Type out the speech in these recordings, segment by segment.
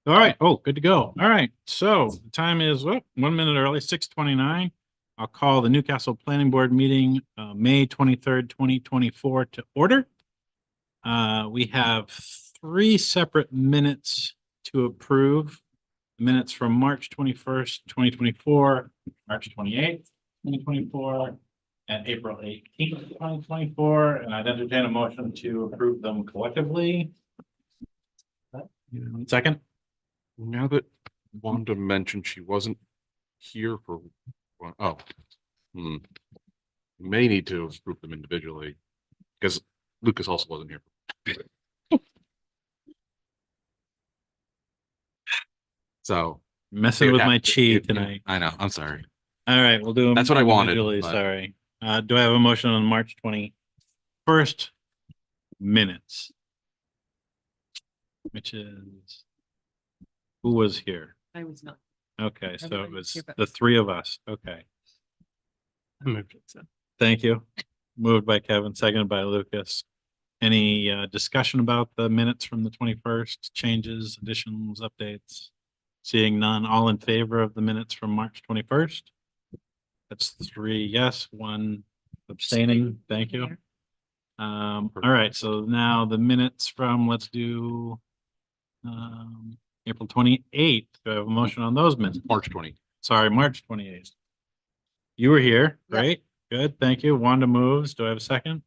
All right. Oh, good to go. All right. So the time is 1 minute early, 6:29. I'll call the Newcastle Planning Board meeting, May 23rd, 2024 to order. We have three separate minutes to approve. Minutes from March 21st, 2024, March 28th, 2024, and April 18th, 2024. And I'd entertain a motion to approve them collectively. Second. Now that Wanda mentioned she wasn't here for one, we may need to group them individually because Lucas also wasn't here. So Messing with my chi tonight. I know. I'm sorry. All right, we'll do them. That's what I wanted, individually, but- Sorry. Do I have a motion on March 21st minutes? Which is, who was here? I was not. Okay, so it Everybody was was here but- the three of us. Okay, I moved it, so. thank you. Moved by Kevin, seconded by Lucas. Any discussion about the minutes from the 21st? Changes, additions, updates? Seeing none, all in favor of the minutes from March 21st? That's three yes, one abstaining. Thank you. All right, so now the minutes from, let's do April 28th. Do I have a motion on those minutes? March 20. Sorry, March 28th. You were here, Yep. right? Good, thank you. Wanda moves. Do I have a second?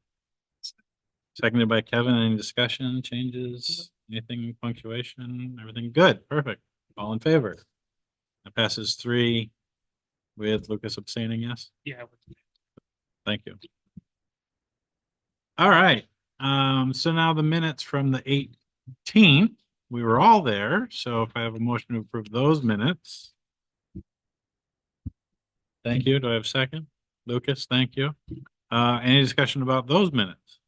Seconded by Kevin. Any discussion, changes, anything, punctuation, everything good? Perfect. All in favor? That passes three with Lucas abstaining, yes? Yeah. Thank you. All right. So now the minutes from the 18th, we were all there. So if I have a motion to approve those minutes. Thank you. Do I have a second? Lucas, thank you. Any discussion about those minutes?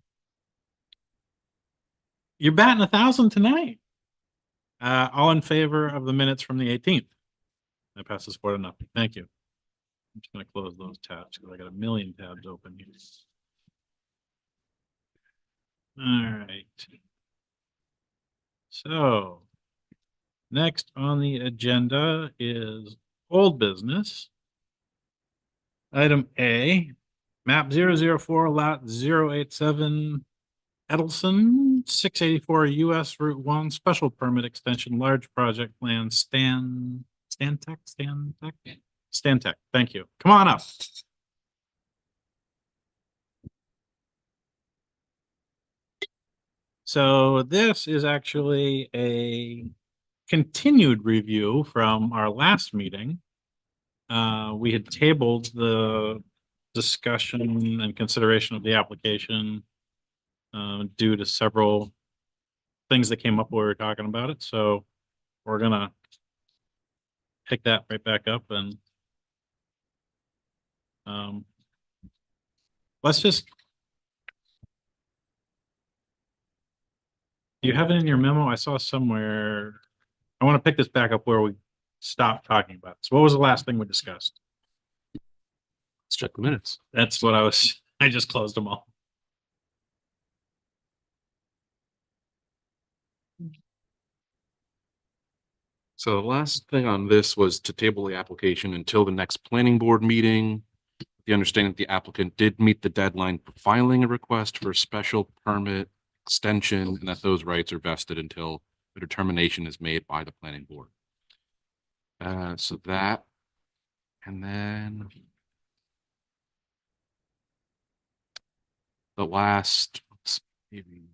You're batting 1,000 tonight. All in favor of the minutes from the 18th? That passes 4-0. Thank you. I'm just gonna close those tabs because I got a million tabs open here. All right. So next on the agenda is old business. Item A, map 004 lot 087 Edelson, 684 US Route 1, special permit extension, large project plan, Stantec. Thank you. Come on up. So this is actually a continued review from our last meeting. We had tabled the discussion and consideration of the application due to several things that came up while we were talking about it. So we're gonna pick that right back up and let's just. Do you have it in your memo? I saw somewhere. I want to pick this back up where we stopped talking about it. So what was the last thing we discussed? Let's check the minutes. That's what I just closed them all. So the last thing on this was to table the application until the next planning board meeting. The understanding that the applicant did meet the deadline for filing a request for a special permit extension and that those rights are vested until the determination is made by the planning board. So that, and then the last, maybe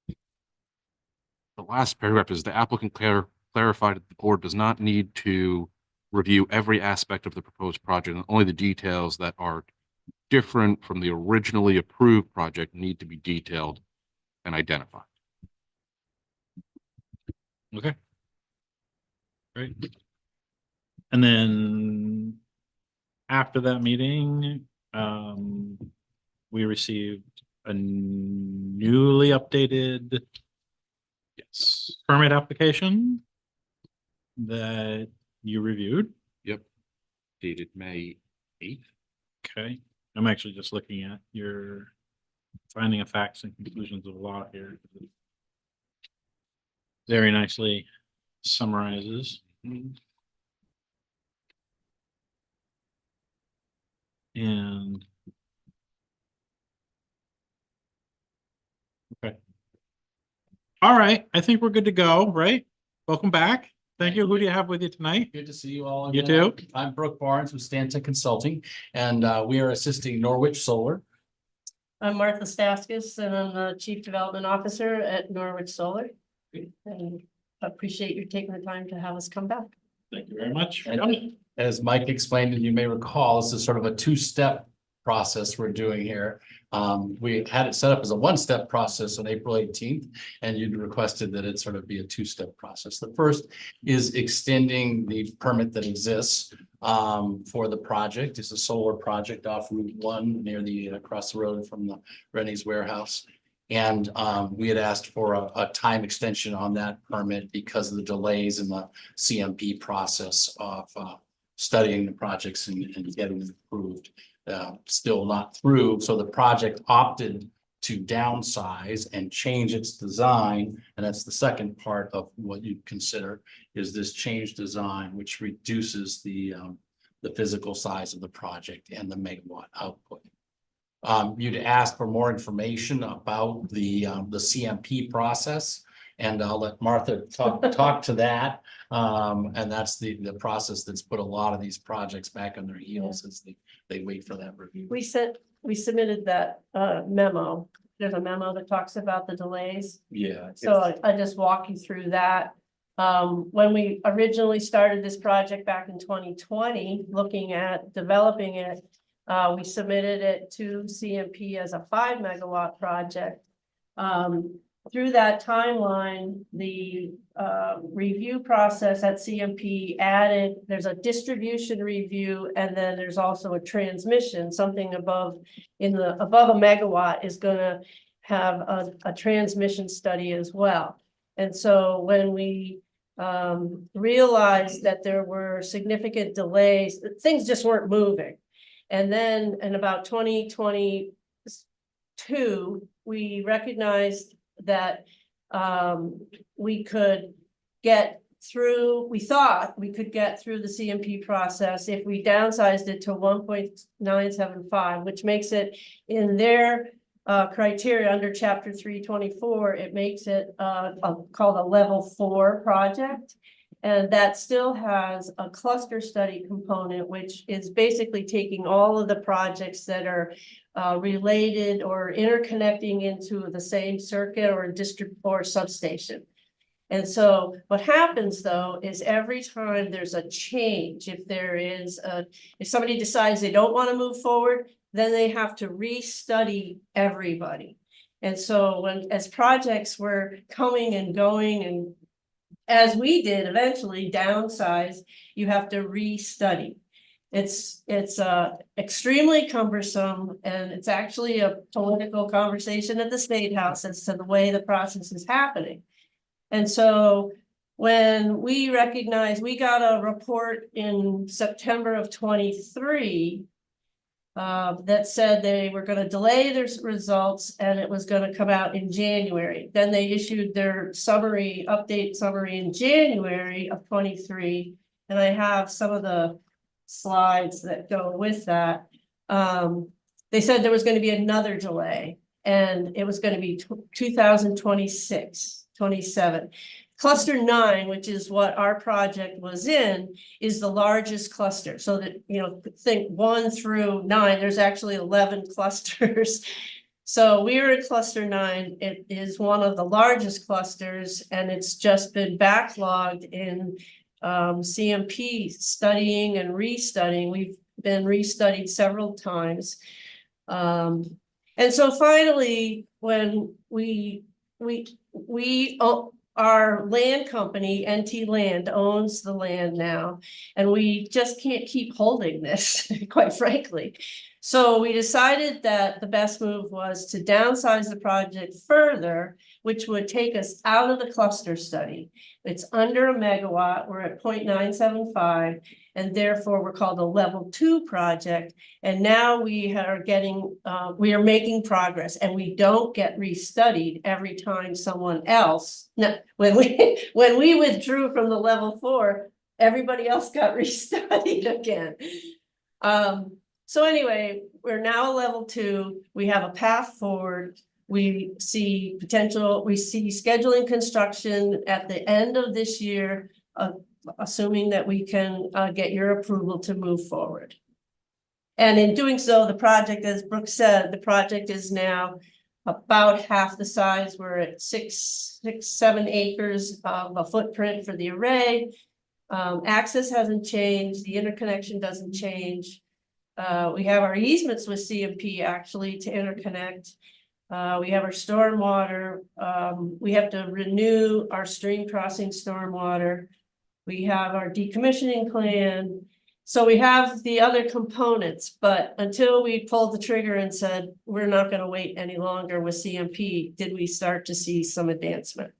the last paragraph is the applicant clarified that the board does not need to review every aspect of the proposed project, and only the details that are different from the originally approved project need to be detailed and identified. Okay. Great. And then after that meeting, we received a newly updated permit application that you reviewed. Yep. Dated May 8th. Okay. I'm actually just looking at your finding of facts and conclusions of law here. Very nicely summarizes. And. Okay. All right, I think we're good to go, right? Welcome back. Thank you. Who do you have with you tonight? Good to see you all. You again. too. I'm Brooke Barnes with Stantec Consulting, and we are assisting Norwich Solar. I'm Martha Staskis, and I'm the Chief Development Officer at Norwich Solar. And appreciate you taking the time to have us come back. Thank you very much for And- coming. As Mike explained, and you may recall, this is sort of a two-step process we're doing here. We had it set up as a one-step process on April 18th, and you'd requested that it sort of be a two-step process. The first is extending the permit that exists for the project. It's a solar project off Route 1 near the across the road from the Rennie's warehouse. And we had asked for a time extension on that permit because of the delays in the CMP process of studying the projects and getting them approved. Still not through, so the project opted to downsize and change its design. And that's the second part of what you consider is this change design, which reduces the physical size of the project and the megawatt output. You'd asked for more information about the CMP process, and I'll let Martha talk to that. And that's the process that's put a lot of these projects back on their heels as they wait for that review. We submitted that memo. There's a memo that talks about the delays. Yeah. So I just walk you through that. When we originally started this project back in 2020, looking at developing it, we submitted it to CMP as a 5 megawatt project. Through that timeline, the review process at CMP added, there's a distribution review, and then there's also a transmission, something above a megawatt is gonna have a transmission study as well. And so when we realized that there were significant delays, things just weren't moving. And then in about 2022, we recognized that we could get through, we thought we could get through the CMP process if we downsized it to 1.975, which makes it in their criteria under chapter 324, it makes it called a level 4 project. And that still has a cluster study component, which is basically taking all of the projects that are related or interconnecting into the same circuit or district or substation. And so what happens though is every time there's a change, if somebody decides they don't want to move forward, then they have to restudy everybody. And so as projects were coming and going, and as we did eventually downsize, you have to restudy. It's extremely cumbersome, and it's actually a political conversation at the State House as to the way the process is happening. And so when we recognized, we got a report in September of 23 that said they were going to delay their results and it was going to come out in January. Then they issued their update summary in January of 23. And I have some of the slides that go with that. They said there was going to be another delay and it was going to be 2026, 27. Cluster 9, which is what our project was in, is the largest cluster. So that, think 1 through 9, there's actually 11 clusters. So we are at cluster 9. It is one of the largest clusters, and it's just been backlogged in CMP studying and restudying. We've been restudied several times. And so finally, when our land company, NT Land, owns the land now, and we just can't keep holding this, quite frankly. So we decided that the best move was to downsize the project further, which would take us out of the cluster study. It's under a megawatt, we're at 0.975, and therefore we're called a level 2 project. And now we are making progress, and we don't get restudied every time someone else. No, when we withdrew from the level 4, everybody else got restudied again. So anyway, we're now a level 2, we have a path forward. We see scheduling construction at the end of this year, assuming that we can get your approval to move forward. And in doing so, the project, as Brooke said, the project is now about half the size. We're at 7 acres of a footprint for the array. Access hasn't changed, the interconnection doesn't change. We have our easements with CMP actually to interconnect. We have our stormwater. We have to renew our stream crossing stormwater. We have our decommissioning plan. So we have the other components, but until we pulled the trigger and said, we're not going to wait any longer with CMP, did we start to see some advancement?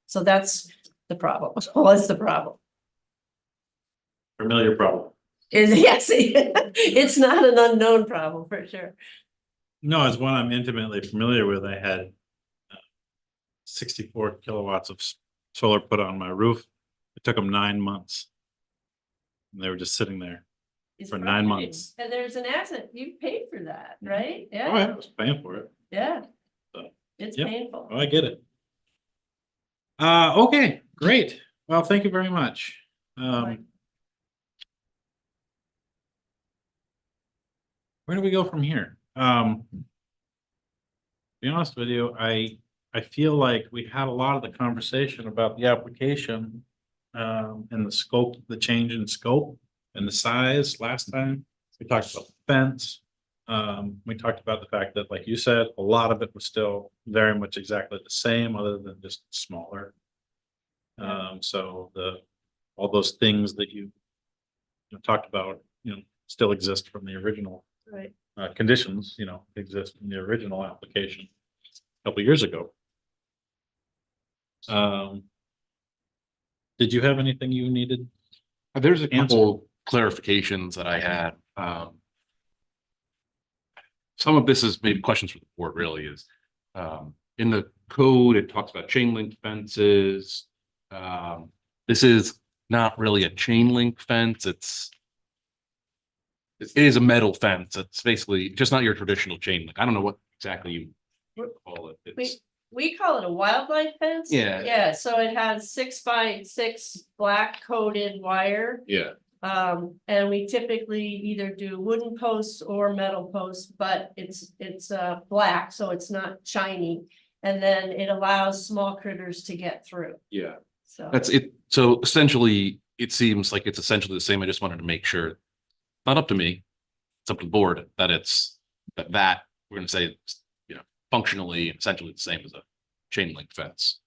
So that's the problem. What's the problem? Familiar problem. Yes, it's not an unknown problem for sure. No, it's one I'm intimately familiar with. I had 64 kilowatts of solar put on my roof. It took them 9 months. And they were just sitting there. It's For 9 frustrating. months. And there's an asset, you paid for that, right? Oh, I Yeah, was paying for it. yeah. So, It's yep. painful. Oh, I get it. Okay, great. Well, thank you very much. Where do we go from here? To be honest with you, I feel like we had a lot of the conversation about the application and the scope, the change in scope and the size last time. We talked about the fence. We talked about the fact that, like you said, a lot of it was still very much exactly the same, other than just smaller. So all those things that you talked about, still exist from the original Right. conditions, exist in the original application a couple years ago. Did you have anything you needed? There's a Answer. couple clarifications that I had. Some of this is maybe questions for the board really is, in the code, it talks about chain link fences. This is not really a chain link fence. It is a metal fence. It's basically just not your traditional chain link. I don't know what exactly you call it. It's, We call it a wildlife fence. Yeah. Yeah, so it has 6x6 black coated wire. yeah, And we typically either do wooden posts or metal posts, but it's black, so it's not shiny. And then it allows small critters to get through, yeah. so. That's it. So essentially, it seems like it's essentially the same. I just wanted to make sure, not up to me, it's up to the board, that it's that we're going to say, functionally, essentially the same as a chain link fence,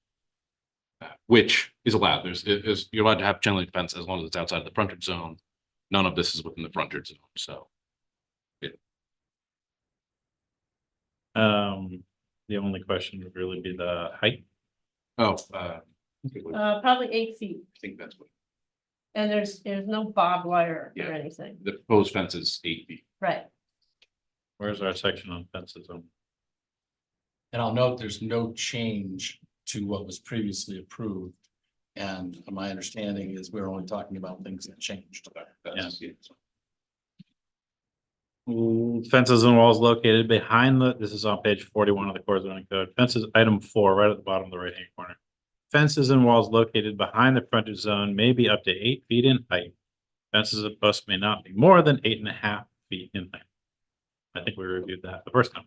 which is allowed. You're allowed to have chain link fence as long as it's outside of the frontage zone. None of this is within the frontage zone. So, The only question would really be the height. oh, Probably 8 feet, I think that's what and there's no barbed wire Yeah. or anything, the proposed fence is 8 feet. right? Where's our section on fences? And I'll note there's no change to what was previously approved. And my understanding is we're only talking about things that changed. That's- Fences and walls located behind this is on page 41 of the core zoning code. Fences, item 4, right at the bottom of the right hand corner. Fences and walls located behind the frontage zone may be up to 8 feet in height. Fences and posts may not be more than 8.5 feet in height. I think we reviewed that the first time.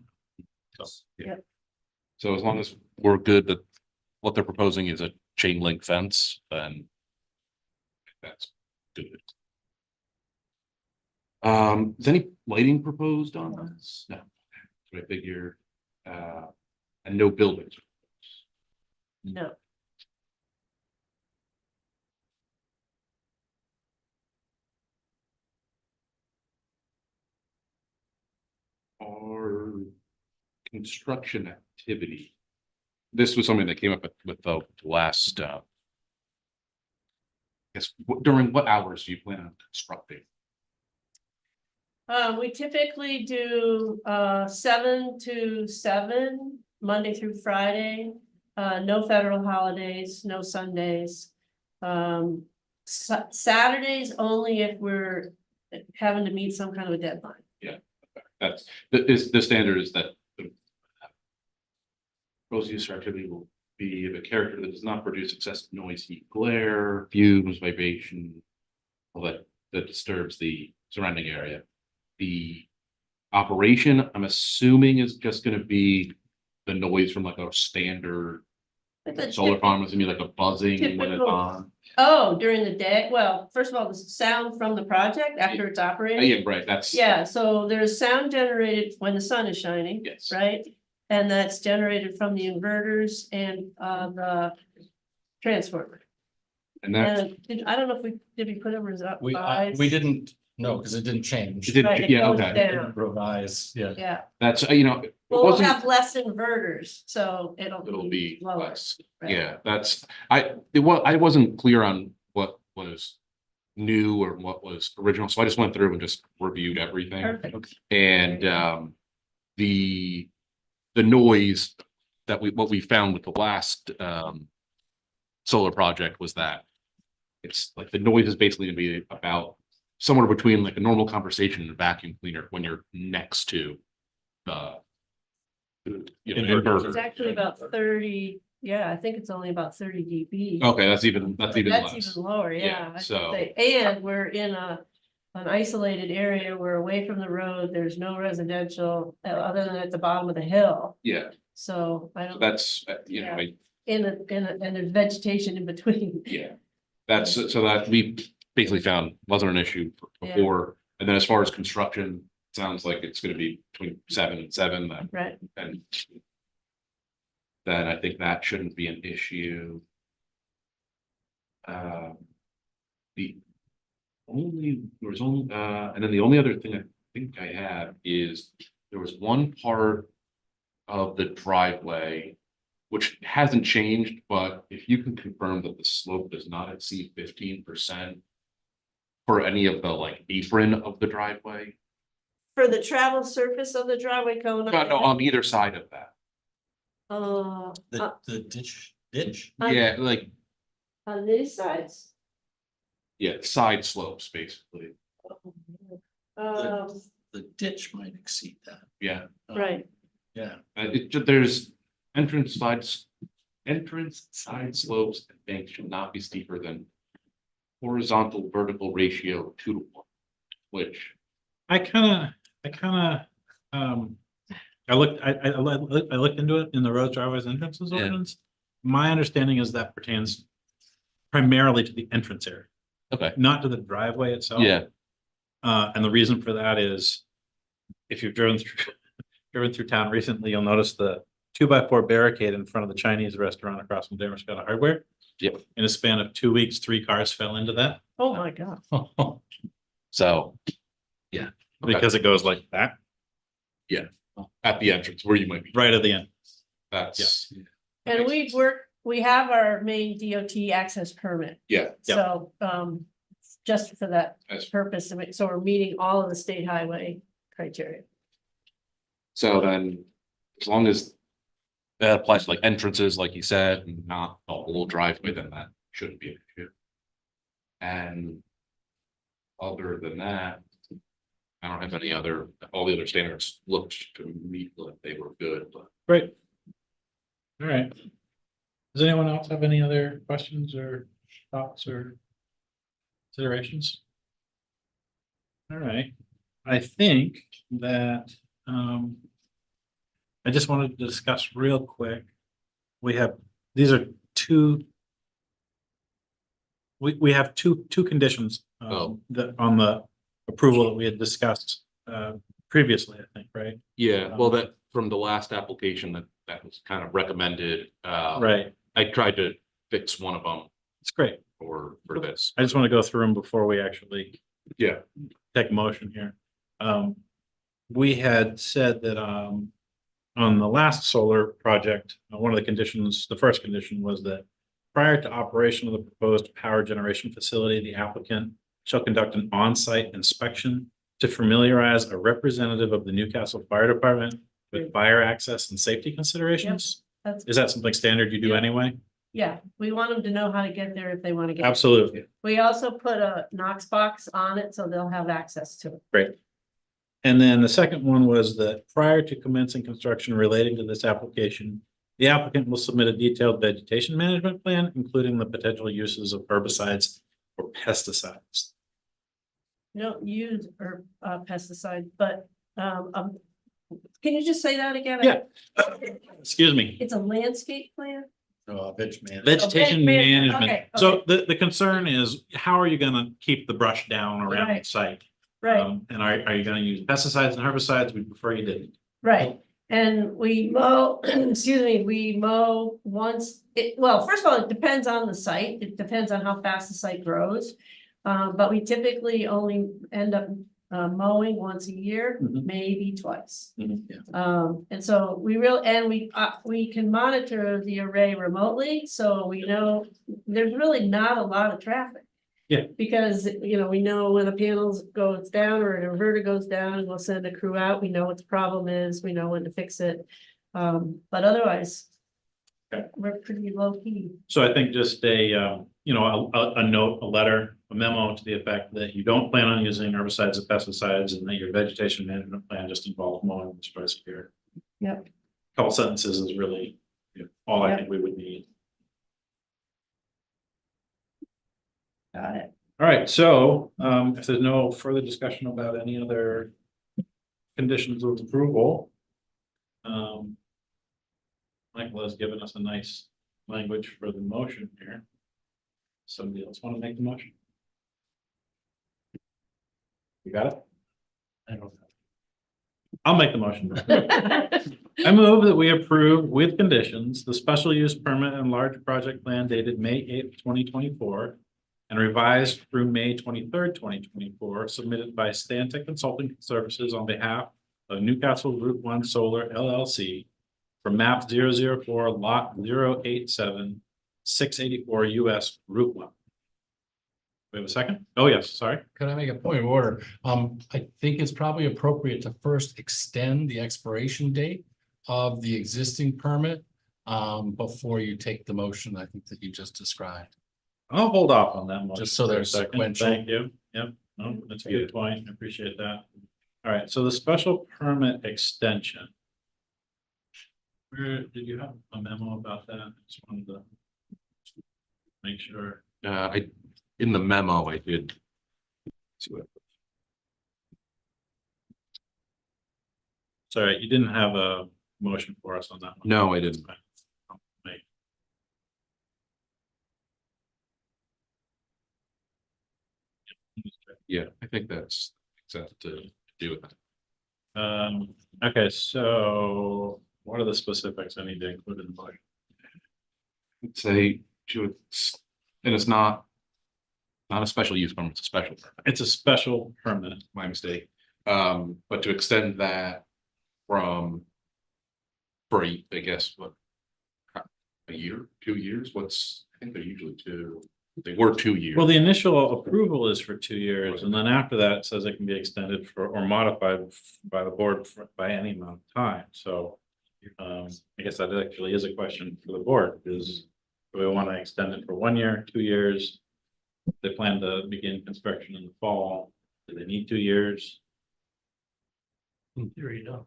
So as long as we're good that what they're proposing is a chain link fence, then that's good. Is any lighting proposed on this? No. So I figure, and no buildings. No, our construction activity. This was something that came up with the last, guess, during what hours do you plan on constructing? We typically do 7 to 7, Monday through Friday. No federal holidays, no Sundays. Saturdays only if we're having to meet some kind of a deadline. That's, the standard is that the proposed use or activity will be of a character that does not produce excessive noise, heat, glare, fumes, vibration, all that disturbs the surrounding area. The operation, I'm assuming, is just gonna be the noise from like a standard solar farm, is gonna be like a buzzing when it's typical- on. Oh, during the day? Well, first of all, the sound from the project after it's operating. Yeah, right, that's. Yeah, so there's sound generated when the sun is shining. Yes. Right? And that's generated from the inverters and the transformer. And that, And I don't know if did we put a result? We didn't, no, because it didn't change. It didn't- Right, it yeah, goes okay. down. Revise, yeah. Yeah, that's, it well, we'll wasn't, have less inverters, so it'll be lower. less. right? Yeah, that's, I wasn't clear on what was new or what was original, so I just went through and just reviewed everything. Perfect. And the noise that what we found with the last solar project was that it's like the noise is basically gonna be about somewhere between like a normal conversation and a vacuum cleaner when you're next to the inverter. It's actually about 30, yeah, I think it's only about 30 dB. Okay, that's even That's less. even lower, Yeah, yeah. I should so- say. And we're in an isolated area, we're away from the road, there's no residential, other than at the bottom of the hill. Yeah, So I so don't, that's, Yeah. And there's vegetation in between. yeah. That's, so that we basically found wasn't an issue Yeah. before. And then as far as construction, sounds like it's gonna be between 7 and 7, Right, and then I think that shouldn't be an issue. The there was only, and then the only other thing I think I have is there was one part of the driveway which hasn't changed, but if you can confirm that the slope does not exceed 15% for any of the like apron of the driveway. for the travel surface of the driveway cone. No, on either side of that. The ditch. On- Yeah, like, On these sides. yeah, side slopes, basically. The ditch might exceed that. Yeah. Right, Yeah, There's entrance side slopes and banks should not be steeper than horizontal vertical ratio 2 to 1, which, I looked into it in the road driveways entrances Yeah. ordinance. My understanding is that pertains primarily to the entrance area, okay, not to the driveway itself. yeah, And the reason for that is if you've driven through town recently, you'll notice the 2x4 barricade in front of the Chinese restaurant across from Damerscott Hardware. Yep. In a span of 2 weeks, 3 cars fell into that oh my God. so, yeah. Okay. because it goes like that, At the entrance where you might be. right at the end. That's. And we have our main DOT access permit, Yeah, so, just for that That's- purpose, so we're meeting all of the state highway criteria. so then, as long as that applies to like entrances, like you said, and not the whole driveway, then that shouldn't be an issue. And other than that, I don't have any other, all the other standards looked to me like they were good, but. Great. All right. Does anyone else have any other questions or thoughts or considerations? All right, I think that, I just wanted to discuss real quick. These are two. We have two conditions, Oh. that on the approval that we had discussed, previously, I think, right? Yeah, well, that from the last application that was kind of recommended, Right, I tried to fix one of them it's great. for this. I just want to go through them before we actually Yeah. take motion here. we had said that, on the last solar project, one of the conditions, the first condition was that prior to operation of the proposed power generation facility, the applicant shall conduct an on-site inspection to familiarize a representative of the Newcastle Fire Department with fire access and safety considerations. That's, Is that something standard you do Yeah. anyway? yeah, we want them to know how to get there if they want to get. Absolutely. We also put a Knox box on it, so they'll have access to it. Great. And then the second one was that prior to commencing construction relating to this application, the applicant will submit a detailed vegetation management plan, including the potential uses of herbicides or pesticides. We don't use pesticide, but, can you just say that again? Yeah. Excuse me. It's a landscape plan? Veg man. Vegetation Okay, management. So the concern is, how are you gonna keep the brush down around the Right. site? Right, And are you gonna use pesticides and herbicides? We prefer you didn't. right. And we mow, excuse me, we mow once, well, first of all, it depends on the site. It depends on how fast the site grows. But we typically only end up mowing once a year, Mhm. maybe twice. Mhm. And so we can monitor the array remotely, so we know there's really not a lot of traffic. Yeah. Because, we know when a panel goes down or an inverter goes down, and we'll send a crew out, we know what the problem is, we know when to fix it. But otherwise. Okay. We're pretty low key. So I think just a note, a letter, a memo to the effect that you don't plan on using herbicides or pesticides, and that your vegetation management plan just involves mowing this twice a year. Yep. Couple sentences is really all I Yep. think we would need. Got it. All right, so if there's no further discussion about any other conditions of approval. Michael has given us a nice language for the motion here. Somebody else want to make the motion? You got it? I don't know. I'll make the motion. I move that we approve with conditions the special use permit and large project plan dated May 8th, 2024. And revised through May 23rd, 2024, submitted by Stantec Consulting Services on behalf of Newcastle Route 1 Solar LLC. For map 004 lot 087 684 US Route 1. We have a second? Oh, yes, sorry. Could I make a point of order? I think it's probably appropriate to first extend the expiration date of the existing permit. Before you take the motion, I think that you just described. I'll hold off on that motion. Just so for a they're second. sequential. Thank you. Yep, no, that's a good point. I appreciate that. All right, so the special permit extension. Where, did you have a memo about that? I just wanted to make sure. In the memo, I did. See what- Sorry, you didn't have a motion for us on that one. No, I didn't. Make- Yeah, I think that's exact to do with that. Okay, so what are the specifics I need to include in the motion? Say, and it's not a special use permit, it's a special permit, It's a special permit. my mistake. But to extend that from for I guess, what, a year, 2 years, I think they're usually two, they were 2 years. Well, the initial approval is for 2 years, and then after that, it says it can be extended for or modified by the board by any amount of time, so. I guess that actually is a question for the board, is do we want to extend it for 1 year, 2 years? They plan to begin construction in the fall, do they need 2 years? In theory, no.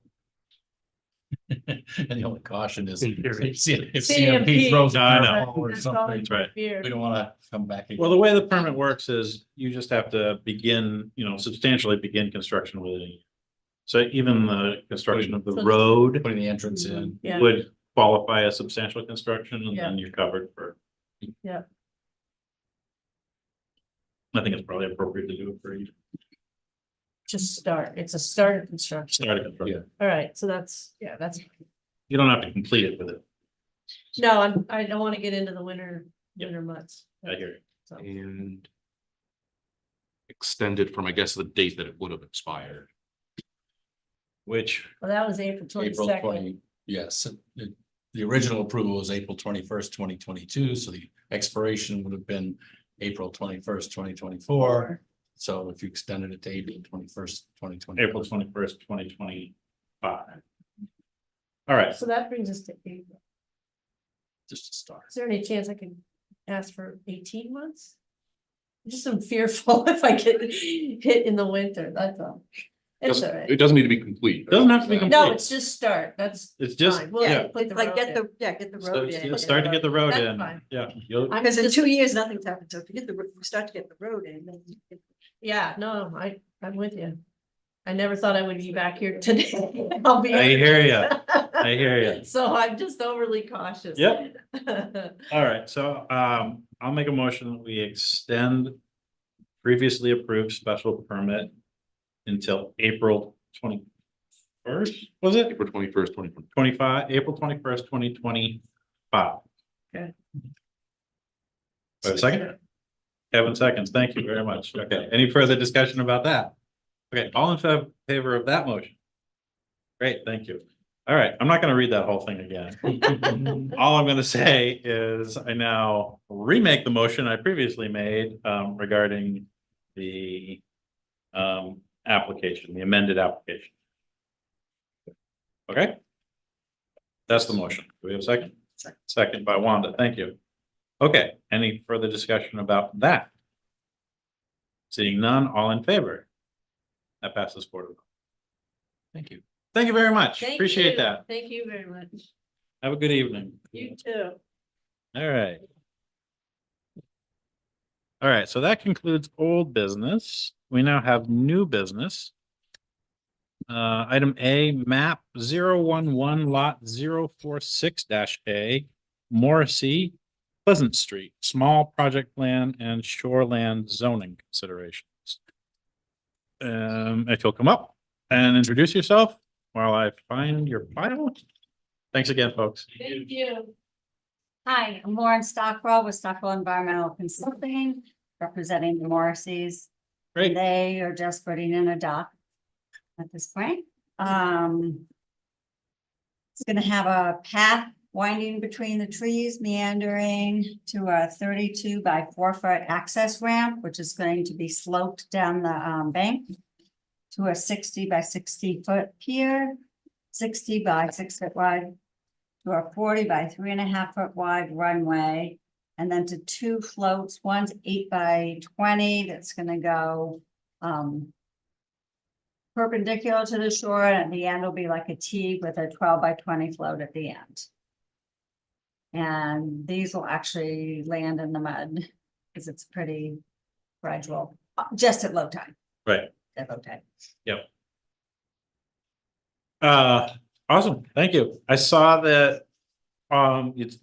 And the only caution is In theory. if CMP CMP. throws a I know. curveball or That's all something, That's right. fear. we don't want to come back. again. Well, the way the permit works is you just have to begin, substantially begin construction within a year. So even the construction of the So- road Putting the entrance in. Yeah, would qualify as substantial construction, and then you're covered for. Yeah. I think it's probably appropriate to do it for each just start. It's a start of construction. start of construction. All right, so that's. You don't have to complete it with it. No, I don't want to get into the winter months. I hear you. So, And extended from, I guess, the date that it would have expired. which, Well, that was April April 22nd. 20, yes, the original approval was April 21st, 2022, so the expiration would have been April 21st, 2024. So if you extended it to April 21st, 2020. April 21st, 2025. All right, So that brings us to April. Just to start. Is there any chance I can ask for 18 months? Just am fearful if I get hit in the winter, that's all. It's all It right. doesn't need to be complete. Doesn't have to be complete. No, it's just start, that's it's just, fine. We'll yeah. put the Like road get in. the, get the So road it's in. just start to get the road That's in. fine. Yeah, you'll, I'm Because in just- 2 years, nothing's happened. So if you get the, we start to get the road in, then you can- Yeah, no, I'm with you. I never thought I would be back here today. I'll be. I hear ya. honest. I hear ya. So I'm just overly cautious. Yep. All right, so I'll make a motion that we extend previously approved special permit until April 21st, was it? April 21st, 2020. 25, April 21st, 2025. Okay. Wait a second. Kevin seconds. Thank you very much. Okay, any further discussion about that? Okay, all in favor of that motion? Great, thank you. All right, I'm not gonna read that whole thing again. All I'm gonna say is I now remake the motion I previously made regarding the application, the amended application. Okay? That's the motion. Do we have a second? Second by Wanda. Thank you. Okay, any further discussion about that? Seeing none, all in favor? That passes 4-0. Thank you. Thank you very much. Thank Appreciate you. that. Thank you very much. Have a good evening. You too. All right. All right, so that concludes old business. We now have new business. Item A, map 011 lot 046-A, Morrissey, Pleasant Street, small project plan and shoreland zoning considerations. If you'll come up and introduce yourself while I find your file. Thanks again, folks. Thank you. Hi, I'm Lauren Stockwell with Stockwell Environmental Consulting, representing the Morrisseys. Great. They are just putting in a dock at this point. It's gonna have a path winding between the trees, meandering to a 32 by 4 foot access ramp, which is going to be sloped down the bank to a 60 by 60 foot pier, 60 by 6 foot wide, to a 40 by 3.5 foot wide runway, and then to 2 floats. One's 8 by 20 that's gonna go perpendicular to the shore, and at the end will be like a T with a 12 by 20 float at the end. And these will actually land in the mud because it's pretty gradual, just at low tide. Right. At low tide. Awesome, thank you. I saw that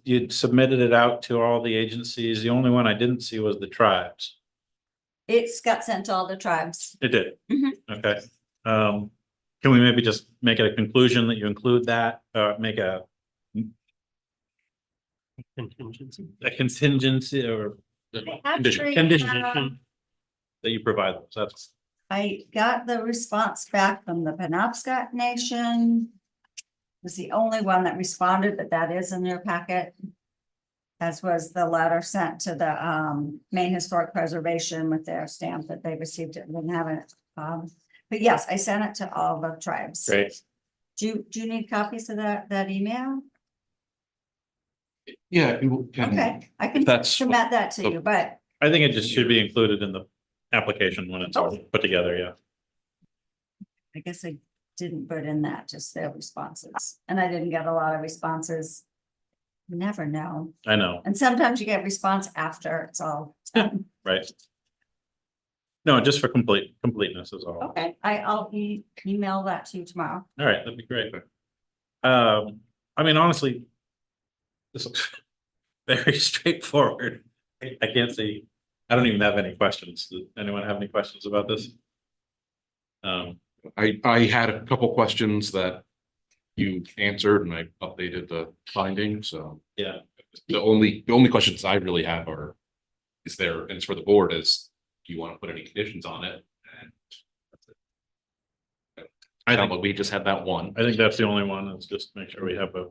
you'd submitted it out to all the agencies. The only one I didn't see was the tribes. It's got sent to all the tribes. It did. Mhm. Okay. Can we maybe just make it a conclusion that you include that, make a contingency or Actually, condition that you provide those? That's, I got the response back from the Penobscot Nation. Was the only one that responded, but that is in your packet. As was the letter sent to the Maine Historic Preservation with their stamp that they received it, and didn't have it. But yes, I sent it to all the tribes. great. Do you need copies of that email? Yeah, if you can. Okay, I can That's- submit that to you, but I think it just should be included in the application when it's all put together, yeah. I guess I didn't put in that, just their responses, and I didn't get a lot of responses. You never know, I know, and sometimes you get response after it's all done. right? No, just for completeness is all. Okay, I'll email that to you tomorrow. All right, that'd be great. I mean, honestly, this looks very straightforward. I can't see, I don't even have any questions. Does anyone have any questions about this? I had a couple questions that you answered and I updated the findings, so. Yeah. The only questions I really have are, is there, and it's for the board, is, do you want to put any conditions on it? And that's it. I Sound think, like we just had that one. I think that's the only one. Let's just make sure we have a,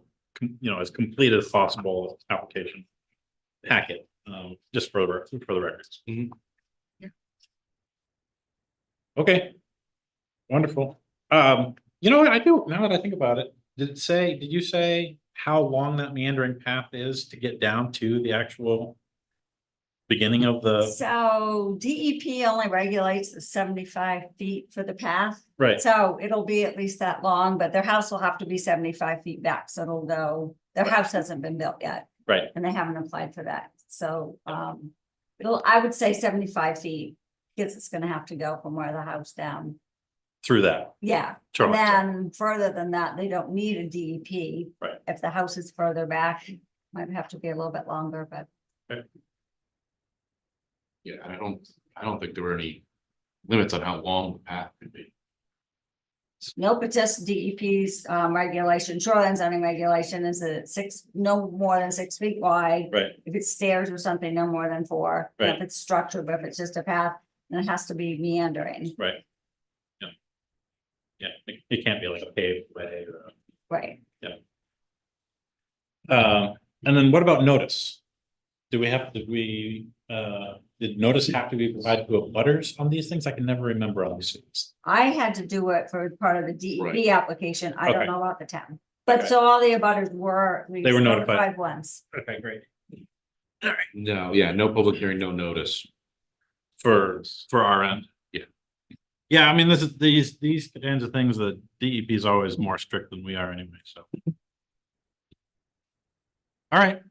as complete as possible application packet, just for the records. Mhm. Okay. Wonderful. What I do, now that I think about it, did you say how long that meandering path is to get down to the actual beginning of the, So DEP only regulates the 75 feet for the path. right, So it'll be at least that long, but their house will have to be 75 feet back, so it'll go, their house hasn't been built yet. right, And they haven't applied for that, so, I would say 75 feet. Because it's gonna have to go from where the house down, through that. yeah. Sure. And then further than that, they don't need a DEP. Right. If the house is further back, might have to be a little bit longer, but Yeah, I don't think there were any limits on how long the path could be. nope, it's just DEP's regulation, shoreline zoning regulation is that it's no more than 6 feet wide. Right, If it's stairs or something, no more than 4. And Right. If it's structured, but if it's just a path, then it has to be meandering, right. Yeah. Yeah, it can't be like a paved way or. right? And then what about notice? Did notice have to be provided to abutters on these things? I can never remember on these things. I had to do it for part of the DEP Right. application. I don't Okay. know about the town. But Okay. so all the abutters were. at They least were notified. Once. Okay, great. No, yeah, no public hearing, no notice. For our end. Yeah. Yeah, I mean, these kinds of things, the DEP is always more strict than we are anyway, so. All right,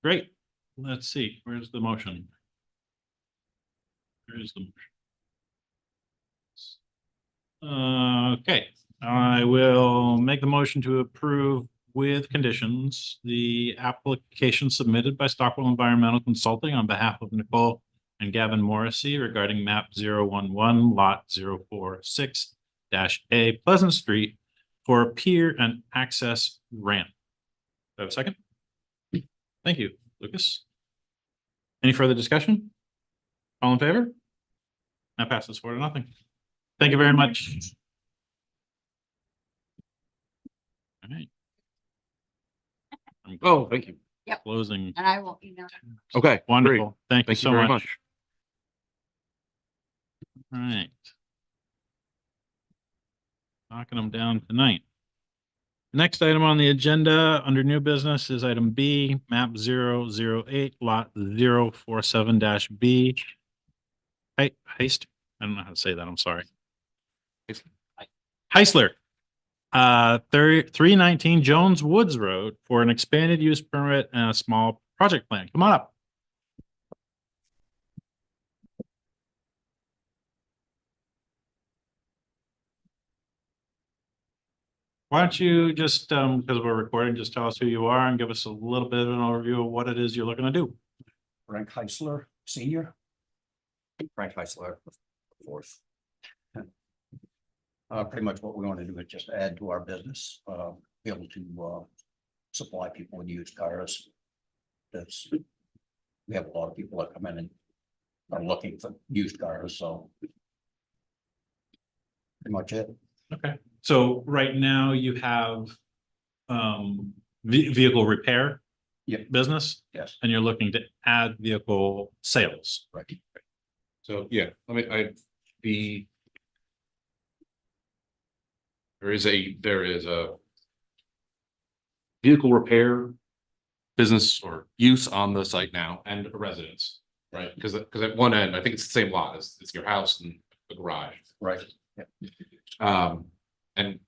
great. Let's see, where's the motion? Where's the motion? Okay, I will make the motion to approve with conditions the application submitted by Stockwell Environmental Consulting on behalf of Nicole and Gavin Morrissey regarding map 011 lot 046 A Pleasant Street for a pier and access ramp. Do I have a second? Thank you, Lucas. Any further discussion? All in favor? That passes 4-0. Thank you very much. All right. I'm Oh, thank you. closing. And I will email. Okay, great. Wonderful. Thank you Thank you so very much. much. All right. Knocking them down tonight. Next item on the agenda under new business is item B, map 008, lot 047-B. Heist, I don't know how to say that, I'm sorry. Heisler. 319 Jones Woods Road for an expanded use permit and a small project plan. Come on up. Why don't you just, because we're recording, just tell us who you are and give us a little bit of an overview of what it is you're looking to do. Frank Heisler, senior. Frank Heisler, fourth. Pretty much what we want to do is just add to our business, be able to, supply people with used cars. We have a lot of people that come in and are looking for used cars, so. Pretty much it. Okay, so right now you have vehicle repair Yep. business, Yes, and you're looking to add vehicle sales. right. So, yeah, there is a vehicle repair business or use on the site now and a residence, right? Because at one end, I think it's the same lot, it's your house and the garage. Right. And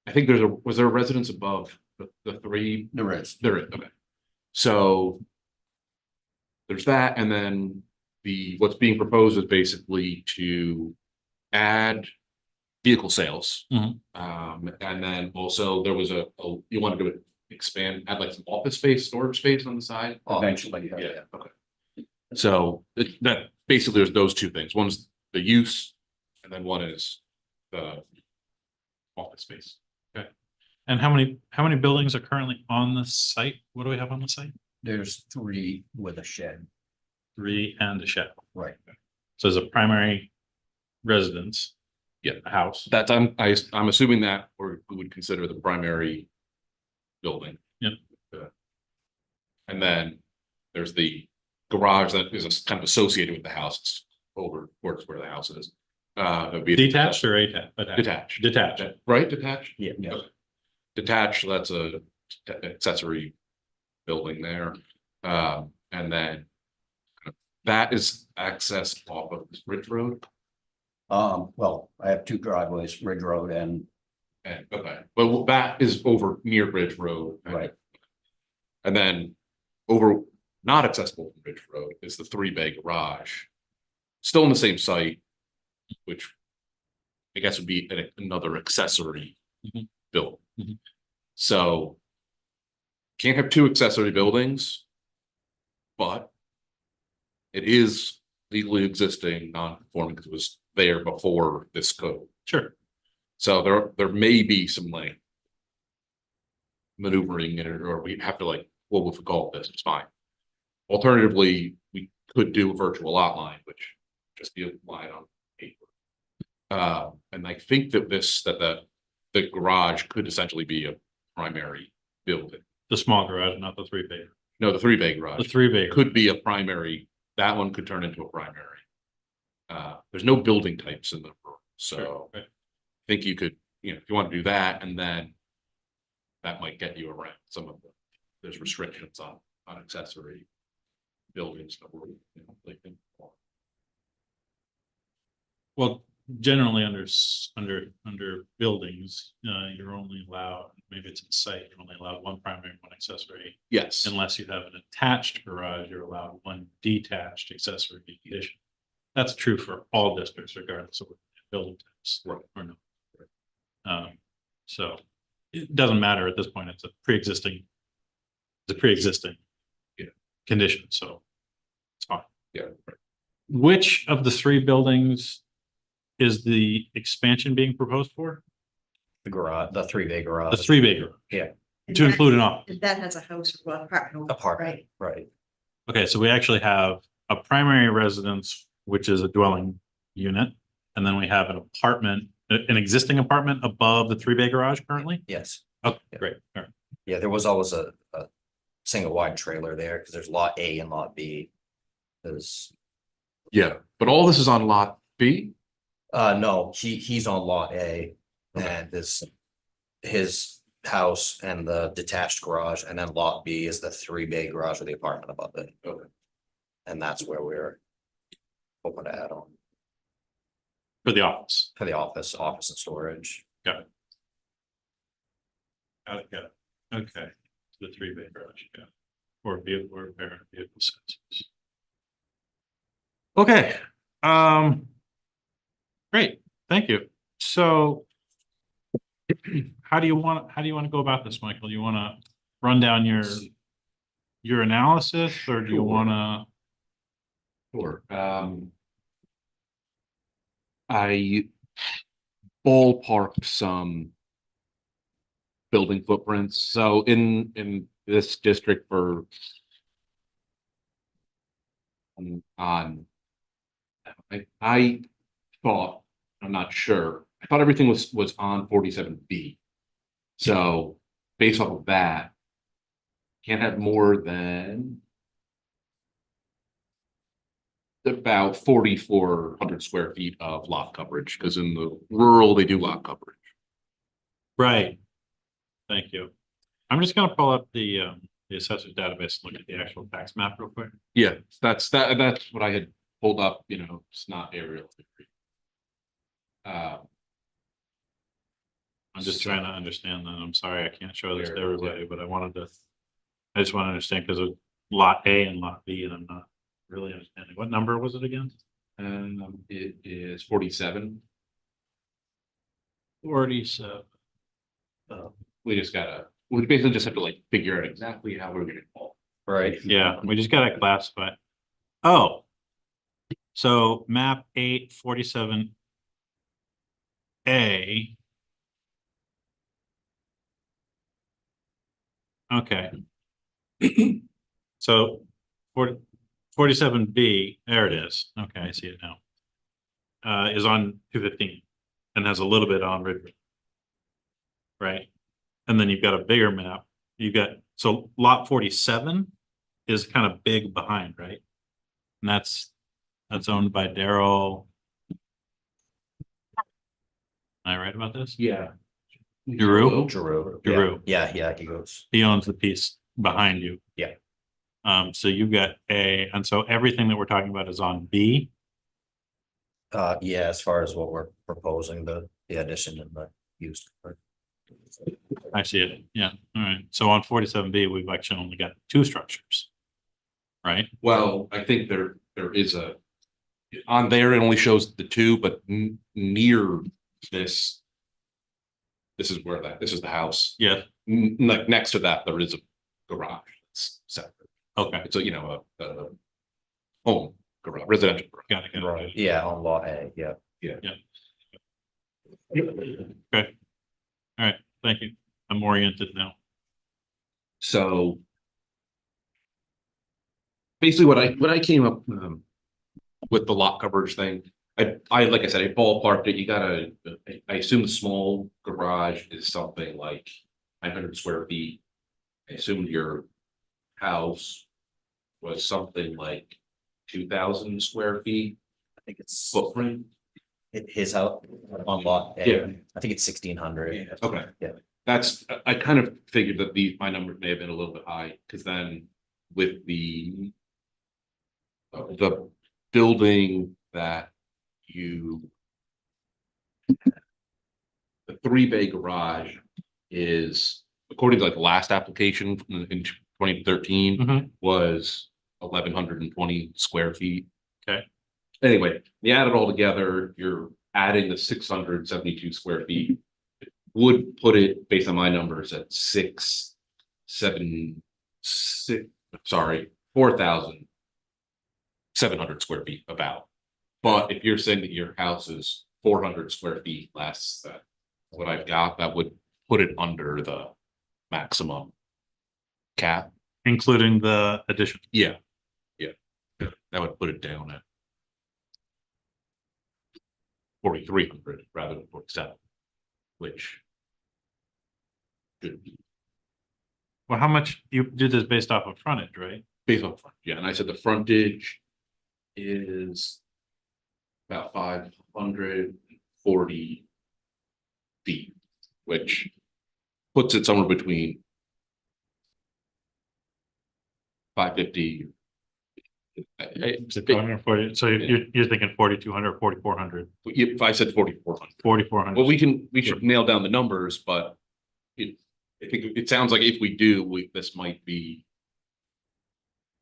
I think was there a residence above the three? There is. There is, okay. So there's that, and then what's being proposed is basically to add vehicle sales. Mhm. And then also there was you wanted to expand, add like some office space, storage space on the side? Eventually, Yeah, okay. So that basically there's those two things. One's the use and then one is the office space. And how many buildings are currently on the site? What do we have on the site? There's 3 with a shed, 3 and a shed. right? So there's a primary residence A house. That's, I'm assuming that, or we would consider the primary building. Yep. And then there's the garage that is kind of associated with the house. It's over towards where the house is. It'd be Detached or attached? Detached. Detached. Right, detached? Yeah. Okay. Detached, that's a accessory building there. And then that is accessed off of Ridge Road. Well, I have two driveways, Ridge Road and, And, okay, well, that is over near Ridge Road. right, And then over, not accessible from Ridge Road is the 3-bay garage. Still in the same site, which I guess would be another accessory Mhm. building. Mhm. So can't have two accessory buildings, but it is legally existing, non-conforming because it was there before this code. Sure. So there may be some like maneuvering in it, or we have to like, well, we'll call this, it's fine. Alternatively, we could do a virtual lot line, which just be a line on paper. And I think that the garage could essentially be a primary building. The small garage, not the 3-bay. No, the 3-bay The garage 3-bay. could be a primary, that one could turn into a primary. There's no building types in the room, so Right. I think you could, if you want to do that, and then that might get you around some of there's restrictions on accessory buildings that were, like. Well, generally under buildings, you're only allowed, maybe it's in site, you're only allowed one primary, one accessory. Yes, Unless you have an attached garage, you're allowed one detached accessory addition. That's true for all districts regardless of building types. Right. Or no. So it doesn't matter at this point, it's a pre-existing. Yeah. Condition, so it's fine. yeah, right. Which of the 3 buildings is the expansion being proposed for? the garage, the 3-bay The garage. 3-bay garage, And to that- include an office. and that has a house, well, apartment. Apartment, right. Okay, so we actually have a primary residence, which is a dwelling unit. And then we have an apartment, an existing apartment above the 3-bay garage currently? Yes. Oh, Yeah. great, all right. Yeah, there was always a single wide trailer there because there's lot A and lot B. There's, Yeah, but all this is on lot B. no, he's on lot A Okay. and his house and the detached garage, and then lot B is the 3-bay garage with the apartment above it. Okay. And that's where we're hoping to add on For the office. for the office and storage. Got it. Okay, the 3-bay garage, yeah. Or vehicle repair, and vehicle sensors. Okay, great, thank you. So how do you want to go about this, Michael? Do you want to run down your analysis, or do you Sure. want to? Sure. I ballparked some building footprints. So in this district for I thought, I'm not sure, I thought everything was on 47B. So based off of that, can't have more than about 4,400 square feet of lot coverage, because in the rural, they do lot coverage. Right. Thank you. I'm just gonna pull up the assessor's database, and look at the actual tax map real quick. Yeah, that's what I had pulled up, it's not aerial. I'm just trying to understand that. I'm sorry, I can't show this to Where- everybody, but I just want to understand because of lot A and lot B, and I'm not really understanding. What number was it again? It is 47. 47. We basically just have to like figure out exactly how we're gonna call. Right. Yeah, we just gotta classify. Oh. So map 847. A. Okay. So 47B, there it is. Okay, I see it now. Is on 215. and has a little bit on Ridge Road. Right? And then you've got a bigger map. You got, so lot 47 is kind of big behind, right? And that's owned by Daryl. Am I right about this? Yeah. Giroux? Giroux. Giroux. Yeah, he goes. He owns the piece behind you. Yeah. So you've got A, and so everything that we're talking about is on B. Yeah, as far as what we're proposing, the addition and the used. I see it. Yeah. All right. So on 47B, we've actually only got 2 structures. Right? Well, I think there is on there, it only shows the 2, but near this. This is the house. Yeah. Like next to that, there is a garage. It's separate. Okay. It's a home garage, residential garage. Got it. Got it. Yeah, on lot A, yeah. Okay. All right. Thank you. I'm oriented now. So basically what I came up with the lot coverage thing, I like I said, I ballparked it. You gotta, I assume the small garage is something like 900 square feet. I assumed your house was something like 2,000 square feet I think it's footprint. his house on lot A. Yeah. I think it's 1,600. Okay. Yeah. That's, I kind of figured that my number may have been a little bit high, because then with the building that the 3-bay garage is, according to like the last application in 2013, Mhm. was 1,120 square feet. Okay. Anyway, you add it all together, you're adding the 672 square feet. Would put it, based on my numbers, at 4,700 square feet about. But if you're saying that your house is 400 square feet less than what I've got, that would put it under the maximum cap. Including the addition. Yeah. That would put it down at 4,300 rather than 47, which should be Well, how much you did this based off of frontage, right? based on front. Yeah, and I said the frontage is about 540 feet, which puts it somewhere between 550. So 440, so you're thinking 4,200, 4,400, If I said 4,400. 4,400. Well, we should nail down the numbers, but I think it sounds like if we do, this might be.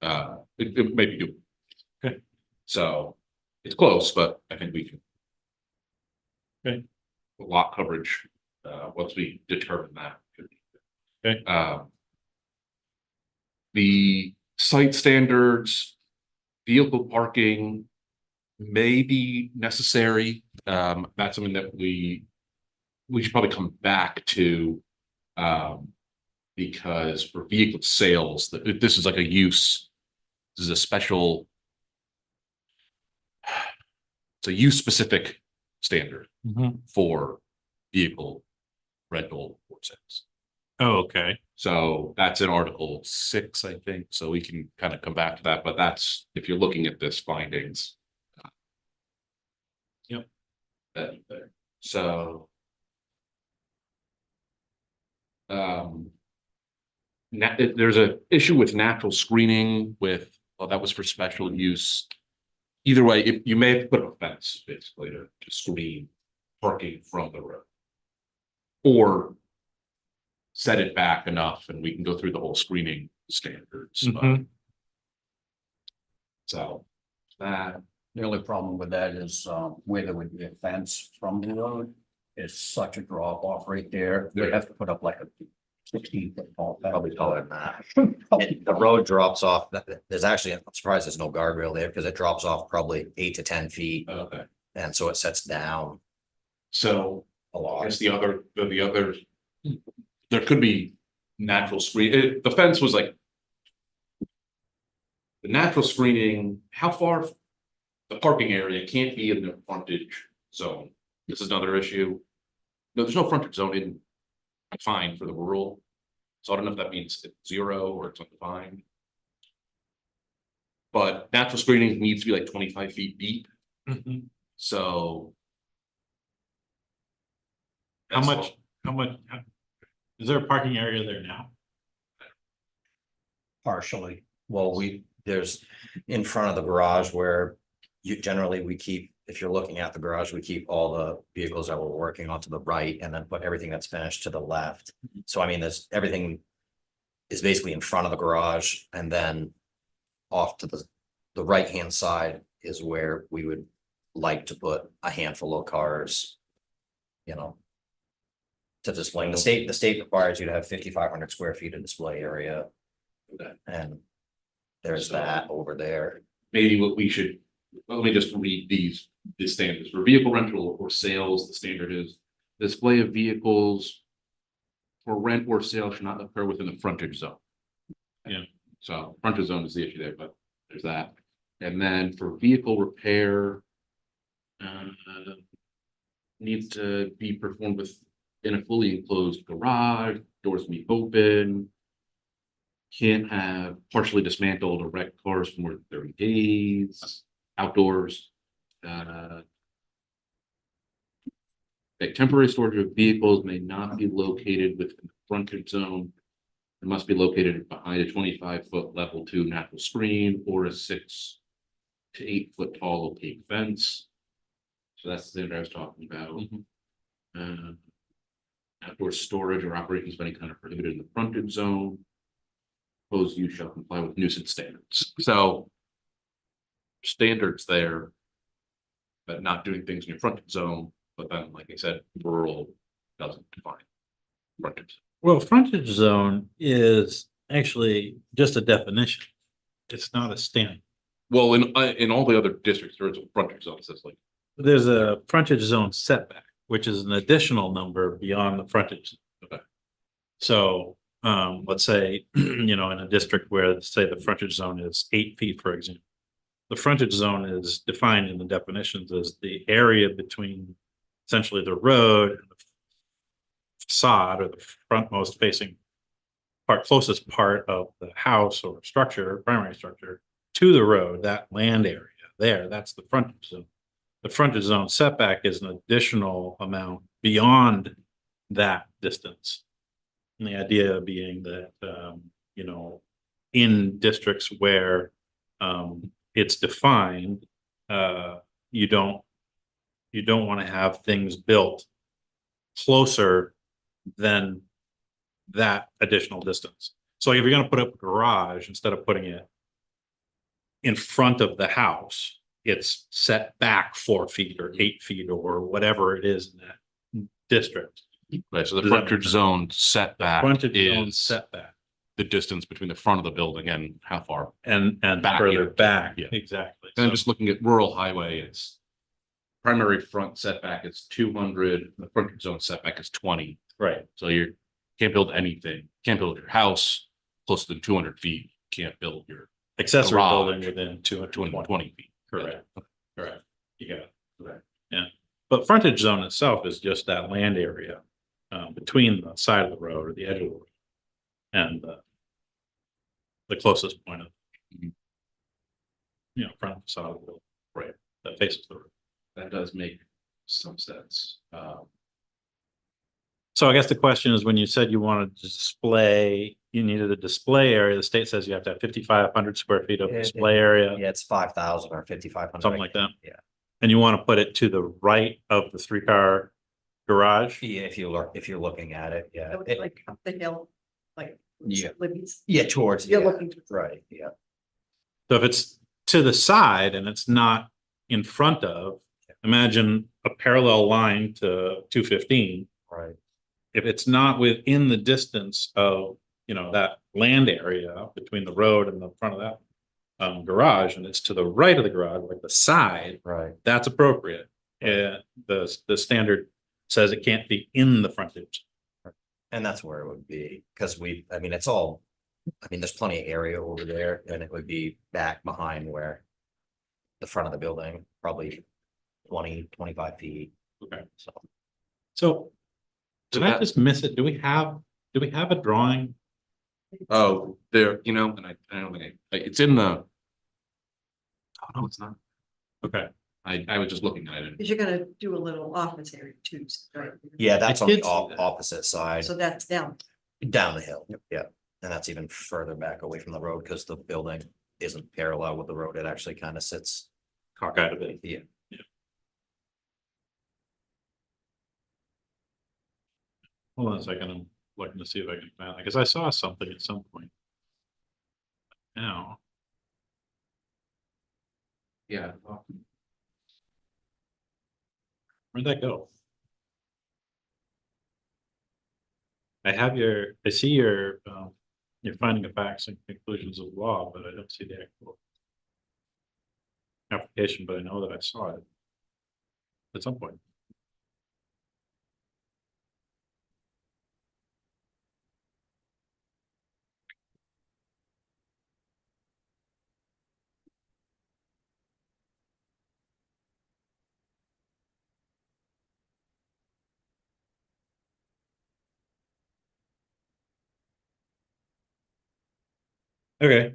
It may be doable. Okay. So it's close, but I think we can. Okay. Lot coverage, once we determine that. Okay. The site standards, vehicle parking may be necessary. That's something that we should probably come back to. Because for vehicle sales, this is like a use. This is a special. It's a use specific standard Mhm. for vehicle rental or sales. Oh, okay. So that's in Article 6, I think. So we can kind of come back to that, but that's if you're looking at this findings. Yep. So. There's a issue with natural screening with, well, that was for special use. Either way, if you may have to put up a fence basically to screen parking from the road. Or set it back enough and we can go through the whole screening standards. but- Mhm. So that, The only problem with that is where there would be a fence from the road is such a drop off right there. They have to put up like a 16-foot tall fence. Probably taller than that. The road drops off, there's actually, I'm surprised there's no guardrail there because it drops off probably 8 to 10 feet. okay, And so it sets down so a I lot. guess the other, there could be natural screen, the fence was like. The natural screening, how far, the parking area can't be in the frontage zone This is another issue. No, there's no frontage zone in defined for the rural. So I don't know if that means it's 0 or it's undefined. But natural screening needs to be like 25 feet deep, so. How that's much, is there a parking area there now? Partially. Well, there's in front of the garage where we keep, if you're looking at the garage, we keep all the vehicles that we're working on to the right and then put everything that's finished to the left. So I mean, everything is basically in front of the garage, and then off to the right-hand side is where we would like to put a handful of cars, you know, to display. The state requires you to have 5,500 square feet of display area. And there's that over there. Maybe what we should, well, let me just read the standards for vehicle rental or sales. The standard is display of vehicles for rent or sale should not occur within the frontage zone. Yeah. So frontage zone is the issue there, but there's that. And then for vehicle repair, needs to be performed within a fully enclosed garage, doors be open. Can't have partially dismantled or wrecked cars for more than 30 days, outdoors. Like temporary storage of vehicles may not be located within the frontage zone. It must be located behind a 25-foot level 2 natural screen or a 6 to 8 foot tall opaque fence. So that's the thing I was talking about. Outdoor storage or operations of any kind of prohibited in the frontage zone. Proposed use shall comply with nuisance standards. So standards there, but not doing things in your frontage zone. But then, like I said, rural doesn't define frontage. Well, frontage zone is actually just a definition. It's not a standard. Well, in all the other districts, there is a frontage zone. It says like, There's a frontage zone setback, which is an additional number beyond the frontage. Okay. So, let's say, you know, in a district where, say, the frontage zone is 8 feet, for example. The frontage zone is defined in the definitions as the area between essentially the road and the facade, or the frontmost facing part, closest part of the house or structure, primary structure, to the road, that land area there, that's the frontage zone. The frontage zone setback is an additional amount beyond that distance. And the idea being that, you know, in districts where it's defined, you don't want to have things built closer than that additional distance. So if you're going to put up a garage, instead of putting it in front of the house, it's set back 4 feet or 8 feet or whatever it is in that district. right, so the Does that make frontage sense? zone setback Frontage zone is setback the distance between the front of the building and how far. and Back, further yeah. back, Yeah. exactly. And I'm So- just looking at rural highway, it's primary front setback is 200, the frontage zone setback is 20. right, So you can't build anything, can't build your house closer than 200 feet, can't build your accessory Garage. building within 220. 220 feet. Correct, correct. You got it. Correct. Yeah, but frontage zone itself is just that land area between the side of the road or the edge of the road and the closest point of, Mhm. you know, front facade of the building, Right. that faces the road. That does make some sense. So I guess the question is, when you said you wanted to display, you needed a display area, the state says you have to have 5,500 square feet of Yeah, display area, Yeah, it's 5,000 or 5,500. something like that. Yeah. And you want to put it to the right of the 3-car garage? Yeah, if you're looking at it, yeah. That was like up the hill, like. Yeah. Libby's. Yeah, towards. You're yeah, looking to- Right, yeah. So if it's to the side and it's not in front of, imagine a parallel line to 215. Right. If it's not within the distance of, you know, that land area between the road and the front of that garage, and it's to the right of the garage, like the side, Right. that's appropriate. The standard says it can't be in the frontage. And that's where it would be, because I mean, there's plenty of area over there, and it would be back behind where the front of the building, probably 20, 25 feet. Okay. So So did I just miss it? Do we have a drawing? Oh, there, you know, and I don't think it's in the. Oh, no, it's not. Okay. I was just looking at it. Because you're gonna do a little office area too, right? yeah, that's I on the did see that. opposite side, So that's down. down the hill, yeah. And that's even further back away from the road because the building isn't parallel with the road. It actually kind of sits. Cockeyed a bit. Yeah. Hold on a second. I'm looking to see if I can find it because I saw something at some point. Now, Yeah. where'd that go? I see your finding of facts and conclusions of law, but I don't see the actual application, but I know that I saw it at some point. Okay.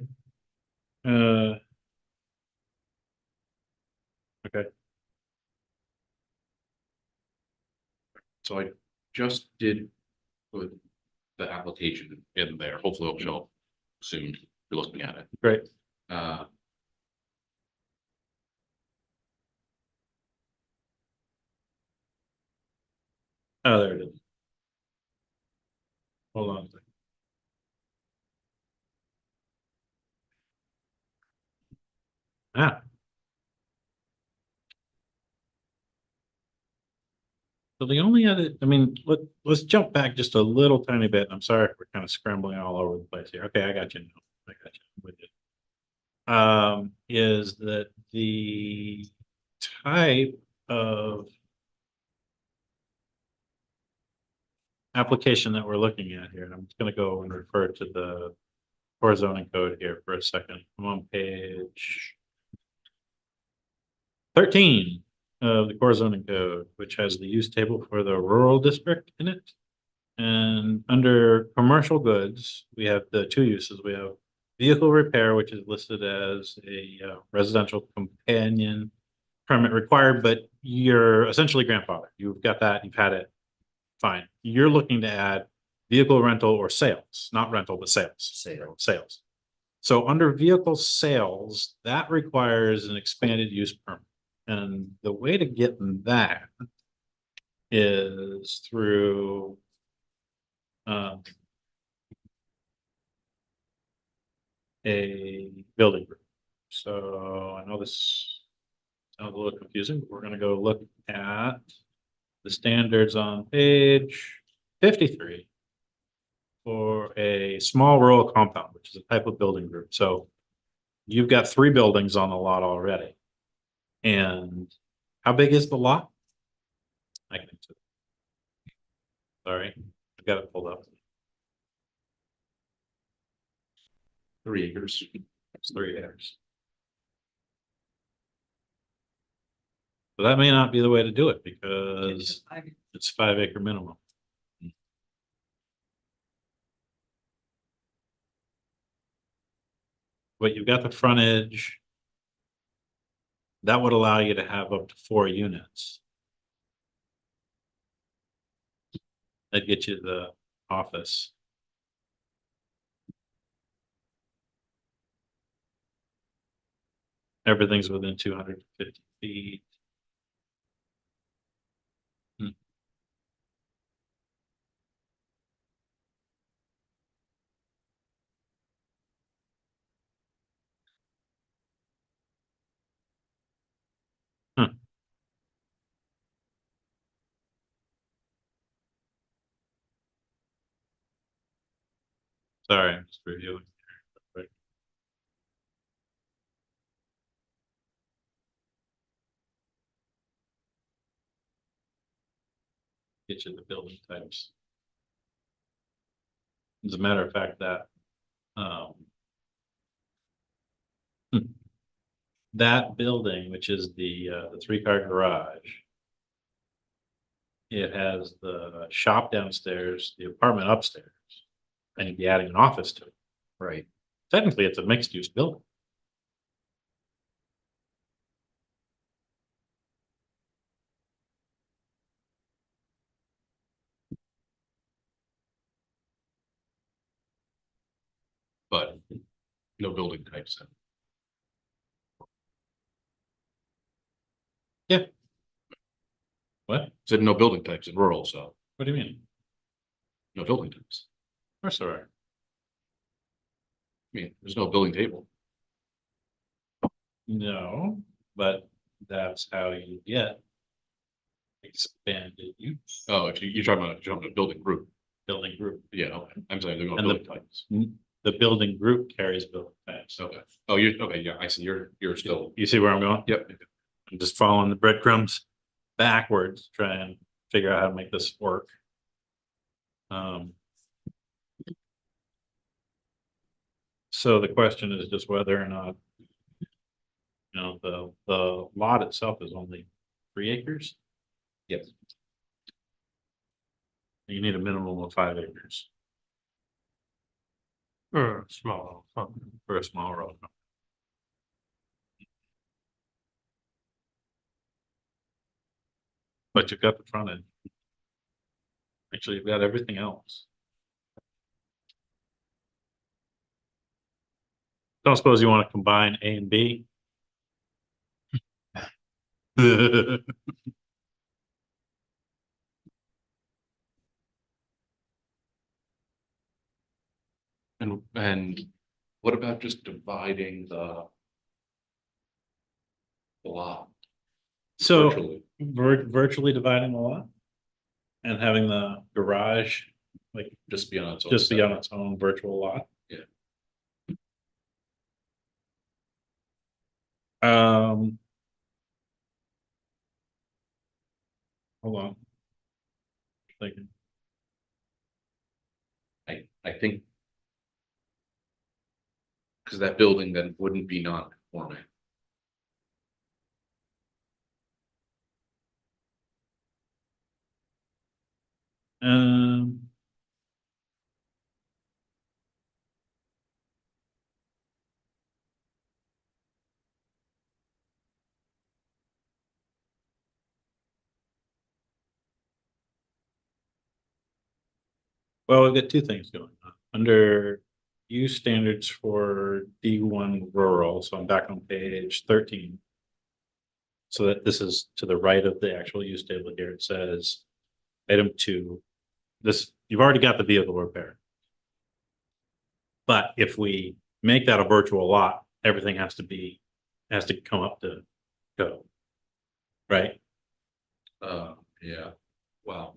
Okay. So I just did put the application in there. Hopefully it'll show up soon. You're looking at it. Great. Uh, Oh, there it is. Hold on a second. Ah. So the only other, I mean, let's jump back just a little tiny bit. I'm sorry if we're kind of scrambling all over the place here. Okay, I got you now. I got you. I'm with you. Is that the type of application that we're looking at here? And I'm just gonna go and refer to the core zoning code here for a second. I'm on page 13 of the core zoning code, which has the use table for the rural district in it. And under commercial goods, we have the two uses. We have vehicle repair, which is listed as a residential companion permit required, but you're essentially grandfathered. You've got that, you've had it. Fine. You're looking to add vehicle rental or sales, not rental, but sales. Sales. So under vehicle sales, that requires an expanded use permit. And the way to get that is through a building group. So I know this sounds a little confusing, but we're gonna go look at the standards on page 53 for a small rural compound, which is a type of building group. So you've got 3 buildings on the lot already. And how big is the lot? I can. Sorry, I got it pulled up. 3 acres. It's 3 acres. So that may not be the way to do it because it's 5-acre minimum. But you've got the frontage. That would allow you to have up to 4 units. That'd get you the office. Everything's within 250 feet. Huh. Sorry, I'm just reviewing. Here. Get you the building types. As a matter of fact, that that building, which is the 3-car garage, it has the shop downstairs, the apartment upstairs, and you'd be adding an office to it. Right. Technically, it's a mixed use building. But no building types. What? Said no building types in rural, so What do you mean? no building types. Of course there are. I mean, there's no building table. No, but that's how you get expanded use Oh, if you're talking about a building group. building group. Yeah, okay. I'm saying there's no And the- building types. The building group carries building types. Okay. Oh, okay, yeah, I see. You're still, You see where I'm going? yep. I'm just following the breadcrumbs backwards, to try and figure out how to make this work. So the question is just whether or not, the lot itself is only 3 acres. Yes. You need a minimum of 5 acres Small. for a small road. But you've got the front end. Actually, you've got everything else. Don't suppose you want to combine A and B? And what about just dividing the lot? So virtually? virtually dividing the lot and having the garage like Just be on its own. just be side. on its own virtual lot. Yeah. Hold on. Thinking. I think. Because that building then wouldn't be non-conforming. Um. Well, we've got two things going on. Under use standards for D1 rural, so I'm back on page 13. So that this is to the right of the actual use table here. It says item 2. This, you've already got the vehicle repair. But if we make that a virtual lot, everything has to come up to code. Right? Yeah, wow.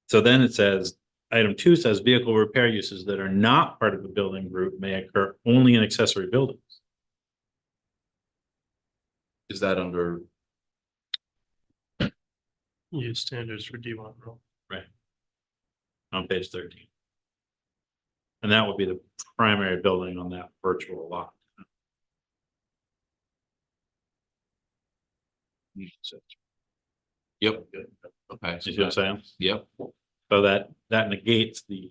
So then it says, item 2 says vehicle repair uses that are not part of the building group may occur only in accessory buildings. Is that under, Use standards for D1 rule. On page 13. And that would be the primary building on that virtual lot. yep, okay. You see what I'm saying? Yep, So that negates the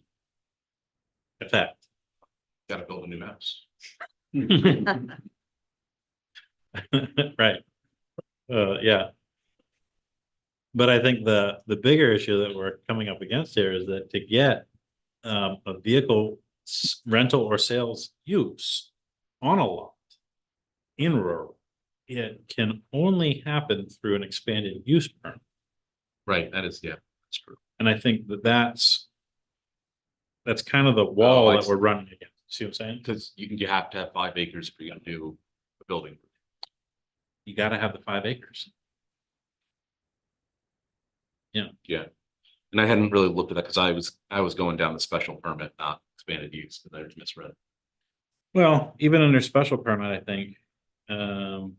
effect. gotta build a new house. Right. Yeah. But I think the bigger issue that we're coming up against here is that to get a vehicle rental or sales use on a lot in rural, it can only happen through an expanded use permit. Right, that is, yeah, that's true. And I think that that's kind of the wall I that we're running against. See what I'm saying? Because you have to have 5 acres if you're gonna do a building. You gotta have the 5 acres. Yeah. And I hadn't really looked at that because I was going down the special permit, not expanded use, because I just misread. Well, even under special permit, I think, is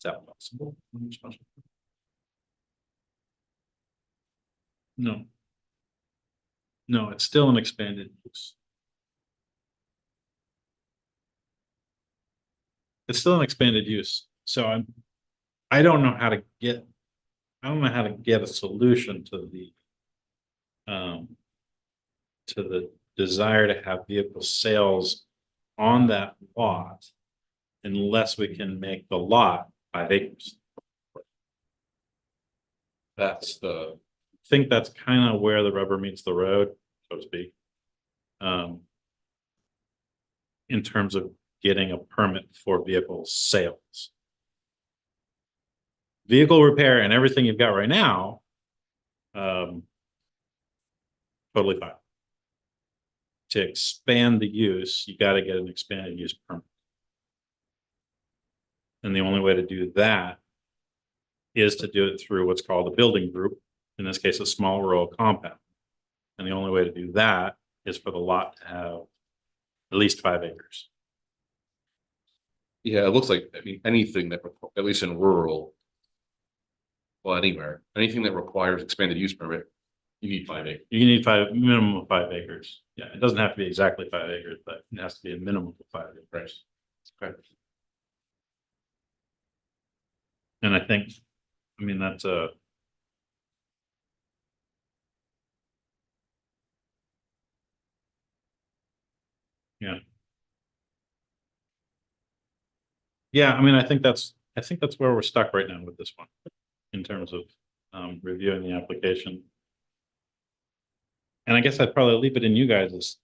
that possible? Under special permit? No. No, it's still an expanded use. It's still an expanded use, so I don't know how to get I don't know how to get a solution to the desire to have vehicle sales on that lot unless we can make the lot 5 acres. That's the, I think that's kind of where the rubber meets the road, so to speak. In terms of getting a permit for vehicle sales. Vehicle repair and everything you've got right now. Totally fine. To expand the use, you got to get an expanded use permit. And the only way to do that is to do it through what's called a building group, in this case, a small rural compound. And the only way to do that is for the lot to have at least 5 acres. yeah, it looks like, I mean, anything that, at least in rural. Well, anywhere, anything that requires expanded use permit, you need 5 acres. You need minimum of 5 acres. Yeah, it doesn't have to be exactly 5 acres, but it has to be a minimum of 5 acres. Okay. And I think, I mean, that's a. Yeah. Yeah, I mean, I think that's where we're stuck right now with this one, in terms of reviewing the application. And I guess I'd probably leave it in you guys'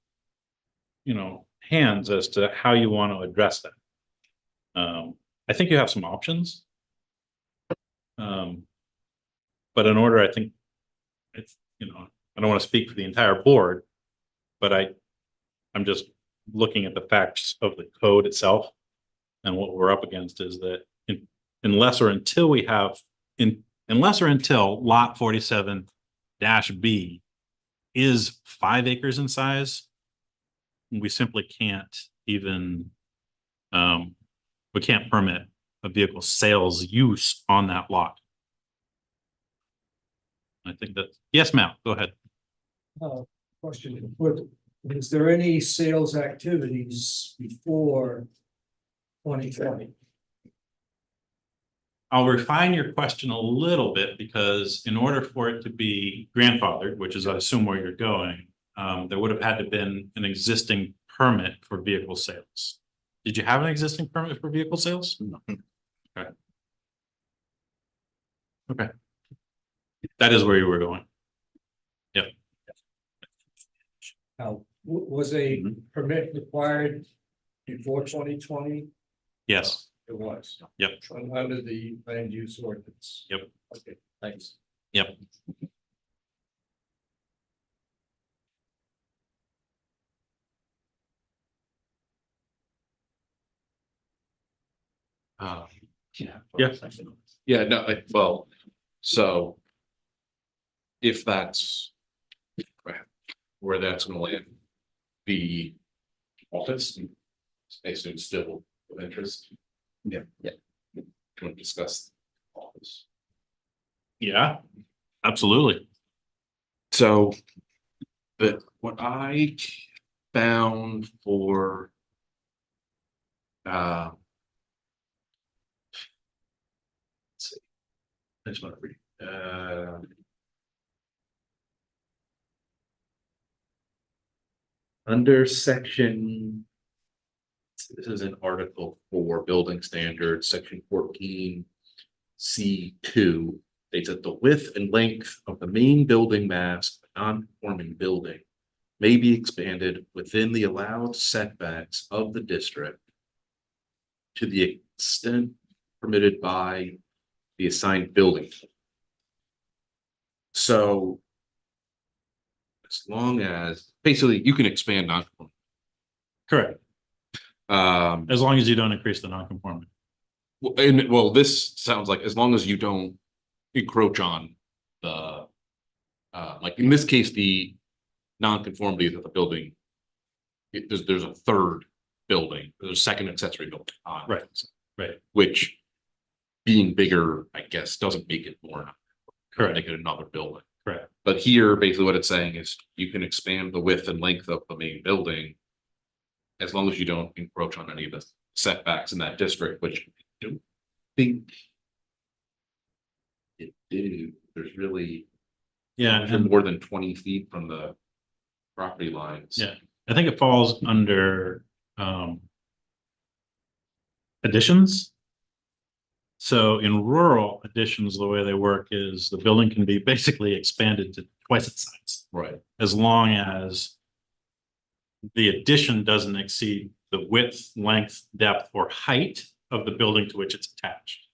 hands as to how you want to address that. I think you have some options. But in order, I think it's, I don't want to speak for the entire board, but I'm just looking at the facts of the code itself. And what we're up against is that unless or until lot 47-B is 5 acres in size, we simply can't even, we can't permit a vehicle sales use on that lot. I think that, yes, ma'am, go ahead. Question, is there any sales activities before 2020? I'll refine your question a little bit because in order for it to be grandfathered, which is I assume where you're going, there would have had to been an existing permit for vehicle sales. Did you have an existing permit for vehicle sales? No. Okay. Okay. That is where you were going. Yep. Now, was a permit required before 2020? Yes. It was. Yep. Under the land use ordinance. Yep. Okay, thanks. Yep. Yeah. Yeah. Yeah, no, well, so. If that's. Where that's gonna land. The office. I assume still of interest. Yeah. Can we discuss office? Yeah, absolutely. So. But what I found for. Let's see. I just want to read. Under section. This is an article for building standards, section 14. C2, states that the width and length of the main building mass of a non-conforming building may be expanded within the allowed setbacks of the district to the extent permitted by the assigned building. So as long as basically you can expand non-conforming. Correct. As long as you don't increase the non-conformity. Well, this sounds like as long as you don't encroach on the, like in this case, the non-conformity of the building. There's a third building, there's a second accessory building on. Right. Right. Which being bigger, I guess, doesn't make it more. Correct. Make it another building. Correct. But here, basically what it's saying is you can expand the width and length of the main building. As long as you don't encroach on any of the setbacks in that district, which I don't think. It did, there's really. Yeah, You're and more than 20 feet from the property lines. Yeah. I think it falls under additions. So in rural additions, the way they work is the building can be basically expanded to twice its size, Right. as long as the addition doesn't exceed the width, length, depth, or height of the building to which it's attached.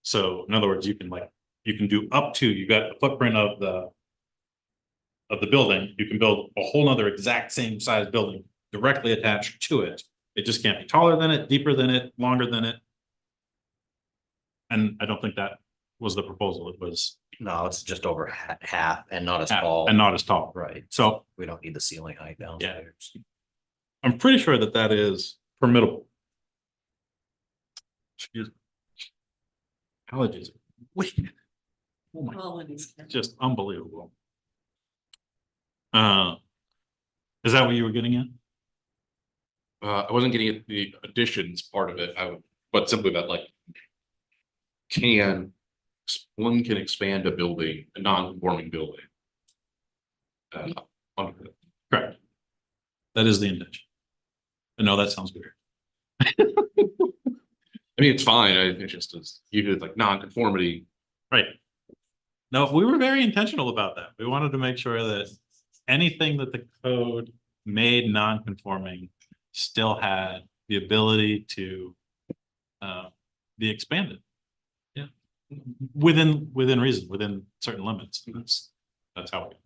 So in other words, you can do up to, you got the footprint of the building, you can build a whole nother exact same size building directly attached to it. It just can't be taller than it, deeper than it, longer than it. And I don't think that was the proposal. It was No, it's just over half and not as half tall. and not as tall. Right. So We don't need the ceiling height downstairs. I'm pretty sure that that is permittable. Excuse me. Allergies. Wicked. Oh my, just unbelievable. Is that what you were getting at? I wasn't getting at the additions part of it, but simply that like. One can expand a building, a non-conforming building. Under the- Correct. That is the intention. No, that sounds weird. I mean, it's fine, it's just, you did like non-conformity. Right. No, we were very intentional about that. We wanted to make sure that anything that the code made non-conforming still had the ability to be expanded. Yeah. Within reason, within certain limits. That's how it.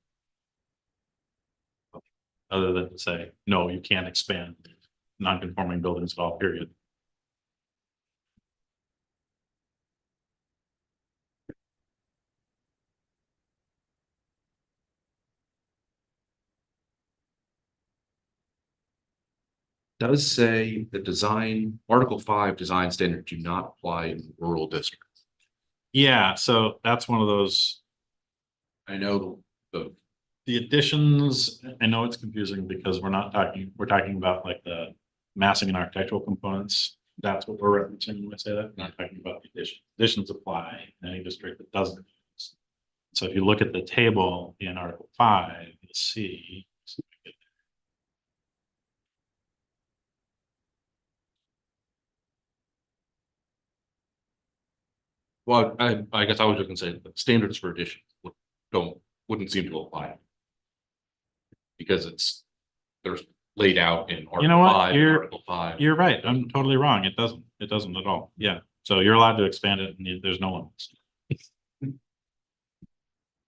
Other than to say, no, you can't expand non-conforming buildings at all, period. Does say the design, Article 5 design standards do not apply in rural districts. Yeah, so that's one of those, I know the additions, I know it's confusing because we're talking about like the massing and architectural components. That's what we're referencing when I say that. We're not talking about the addition. Additions apply in any district that doesn't. So if you look at the table in Article 5, you'll see. well, I guess I was just gonna say that standards for addition wouldn't seem to apply. Because there's laid out in You know what? Article 5. You're right. I'm totally wrong. It doesn't at all. Yeah. So you're allowed to expand it and there's no limits.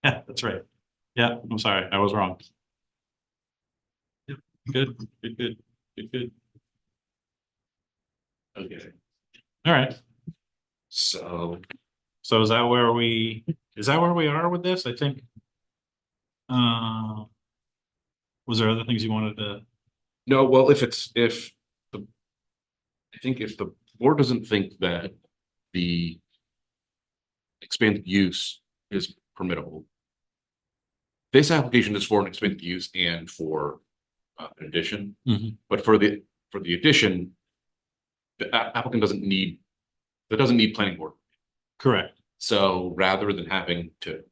Yeah, that's right. Yeah, I'm sorry. I was wrong. Yeah, good. Okay. All right. So So is that where we are with this? I think. Was there other things you wanted to? no, well, I think if the board doesn't think that the expanded use is permittable. This application is for an expanded use and for an addition, Mhm. but for the addition, the applicant doesn't need planning board. Correct. So rather than having to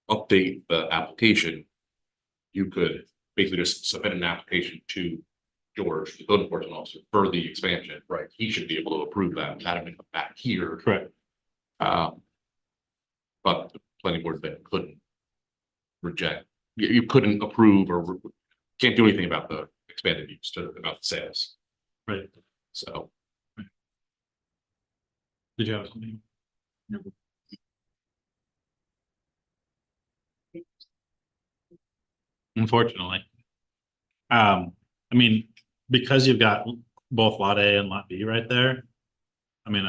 update the application, you could basically just submit an application to George, the code enforcement officer, for the expansion. Right. He should be able to approve that without having to come back here. Correct. But the planning board then couldn't reject, you couldn't approve or can't do anything about the expanded use, about the sales. Right. So. Did you have something? Unfortunately. I mean, because you've got both lot A and lot B right there. I mean,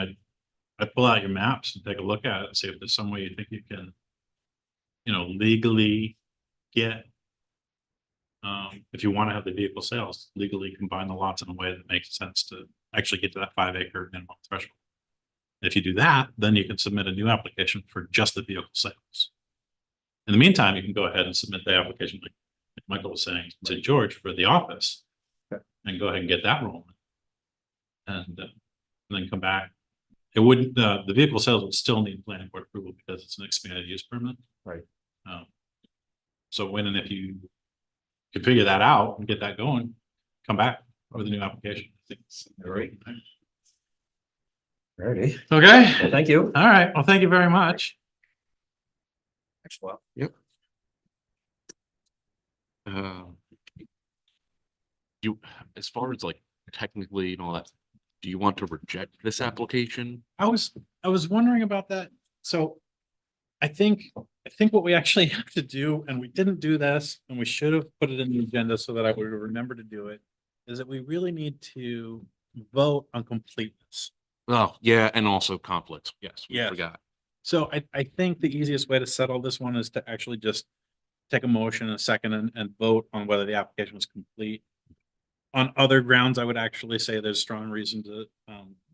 I pull out your maps and take a look at it and see if there's some way you think you can, legally get. If you want to have the vehicle sales, legally combine the lots in a way that makes sense to actually get to that 5-acre minimum threshold. If you do that, then you can submit a new application for just the vehicle sales. In the meantime, you can go ahead and submit the application, like Michael was saying, to George for the office. And go ahead and get that rolling. And then come back it wouldn't, the vehicle sales would still need planning board approval because it's an expanded use permit. Right. So when and if you can figure that out and get that going, come back with a new application. I think it's- Great. Alrighty, Okay, well, thank you. all right, well, thank you very much. Excellent. You, as far as like technically and all that, do you want to reject this application? I was wondering about that. So I think what we actually have to do, and we didn't do this, and we should have put it in the agenda so that I would remember to do it, is that we really need to vote on completeness. Oh, yeah, and also conflicts. Yes, we Yes. forgot. So I think the easiest way to settle this one is to actually just take a motion in a second and vote on whether the application was complete. On other grounds, I would actually say there's strong reason to,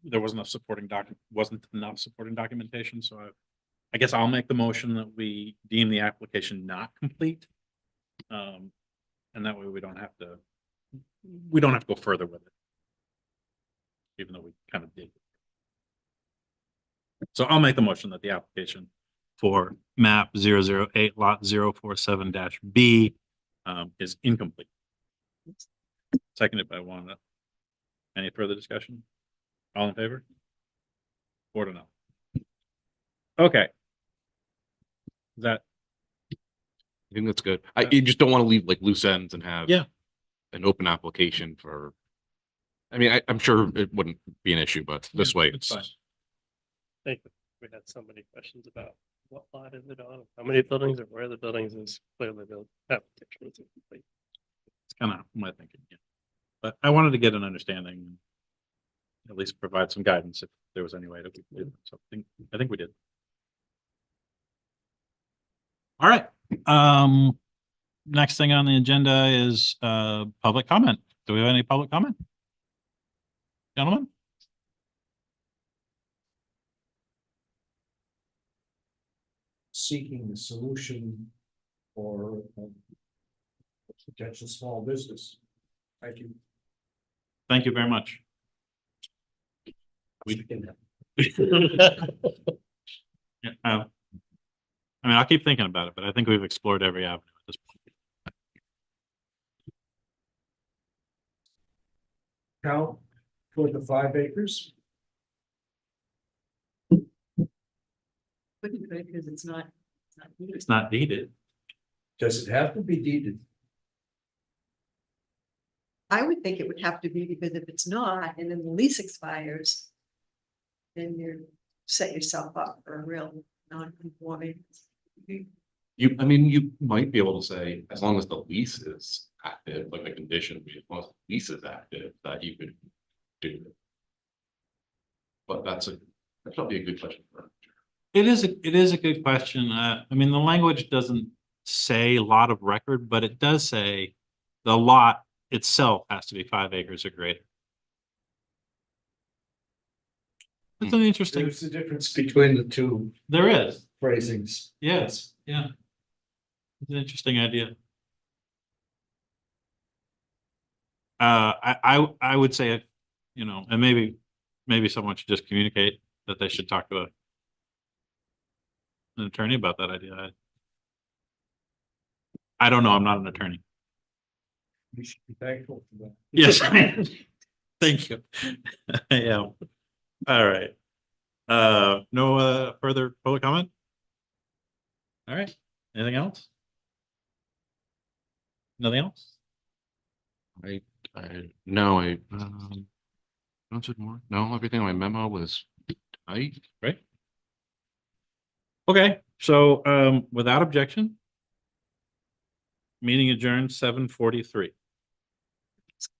there wasn't enough supporting documentation, so I guess I'll make the motion that we deem the application not complete. And that way we don't have to go further with it. Even though we kind of did. So I'll make the motion that the application for map 008 lot 047-B is incomplete. Seconded by Wanda. Any further discussion? All in favor? 4-0. Okay. That, I think that's good. You just don't want to leave like loose ends and have Yeah. an open application for. I mean, I'm sure it wouldn't be an issue, but this way it's it's. fine. I think we had so many questions about what lot is it on, how many buildings or where the buildings is clearly the application is incomplete. It's kind of my thinking, yeah. But I wanted to get an understanding. At least provide some guidance if there was any way that we could do that. So I think we did. All right, next thing on the agenda is public comment. Do we have any public comment? Gentlemen? Seeking a solution for potential small business. Thank you. Thank you very much. Yeah, I mean, I'll keep thinking about it, but I think we've explored every avenue at this point. Count for the 5 acres. Couldn't be because it's not. It's not needed. Does it have to be deeded? I would think it would have to be because if it's not, and then the lease expires. Then you set yourself up for a real non-conforming. I mean, you might be able to say, as long as the lease is active, like the condition would be, as long as the lease is active, that you could do it. But that's probably a good question for. It is a good question. I mean, the language doesn't say lot of record, but it does say the lot itself has to be 5 acres or greater. It's an interesting, There's a difference between the two there is, phrasings. yes, yeah. It's an interesting idea. I would say, you know, and maybe someone should just communicate that they should talk to an attorney about that idea. I don't know, I'm not an attorney. We should be thankful for that. Yes. Thank you. Yeah. All right. No further public comment? All right. Anything else? Nothing else? No, answered more. No, everything on my memo was tight. Right. Okay, so without objection. Meeting adjourned 7:43.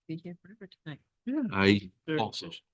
Be here forever tonight. Yeah. I Very also. efficient.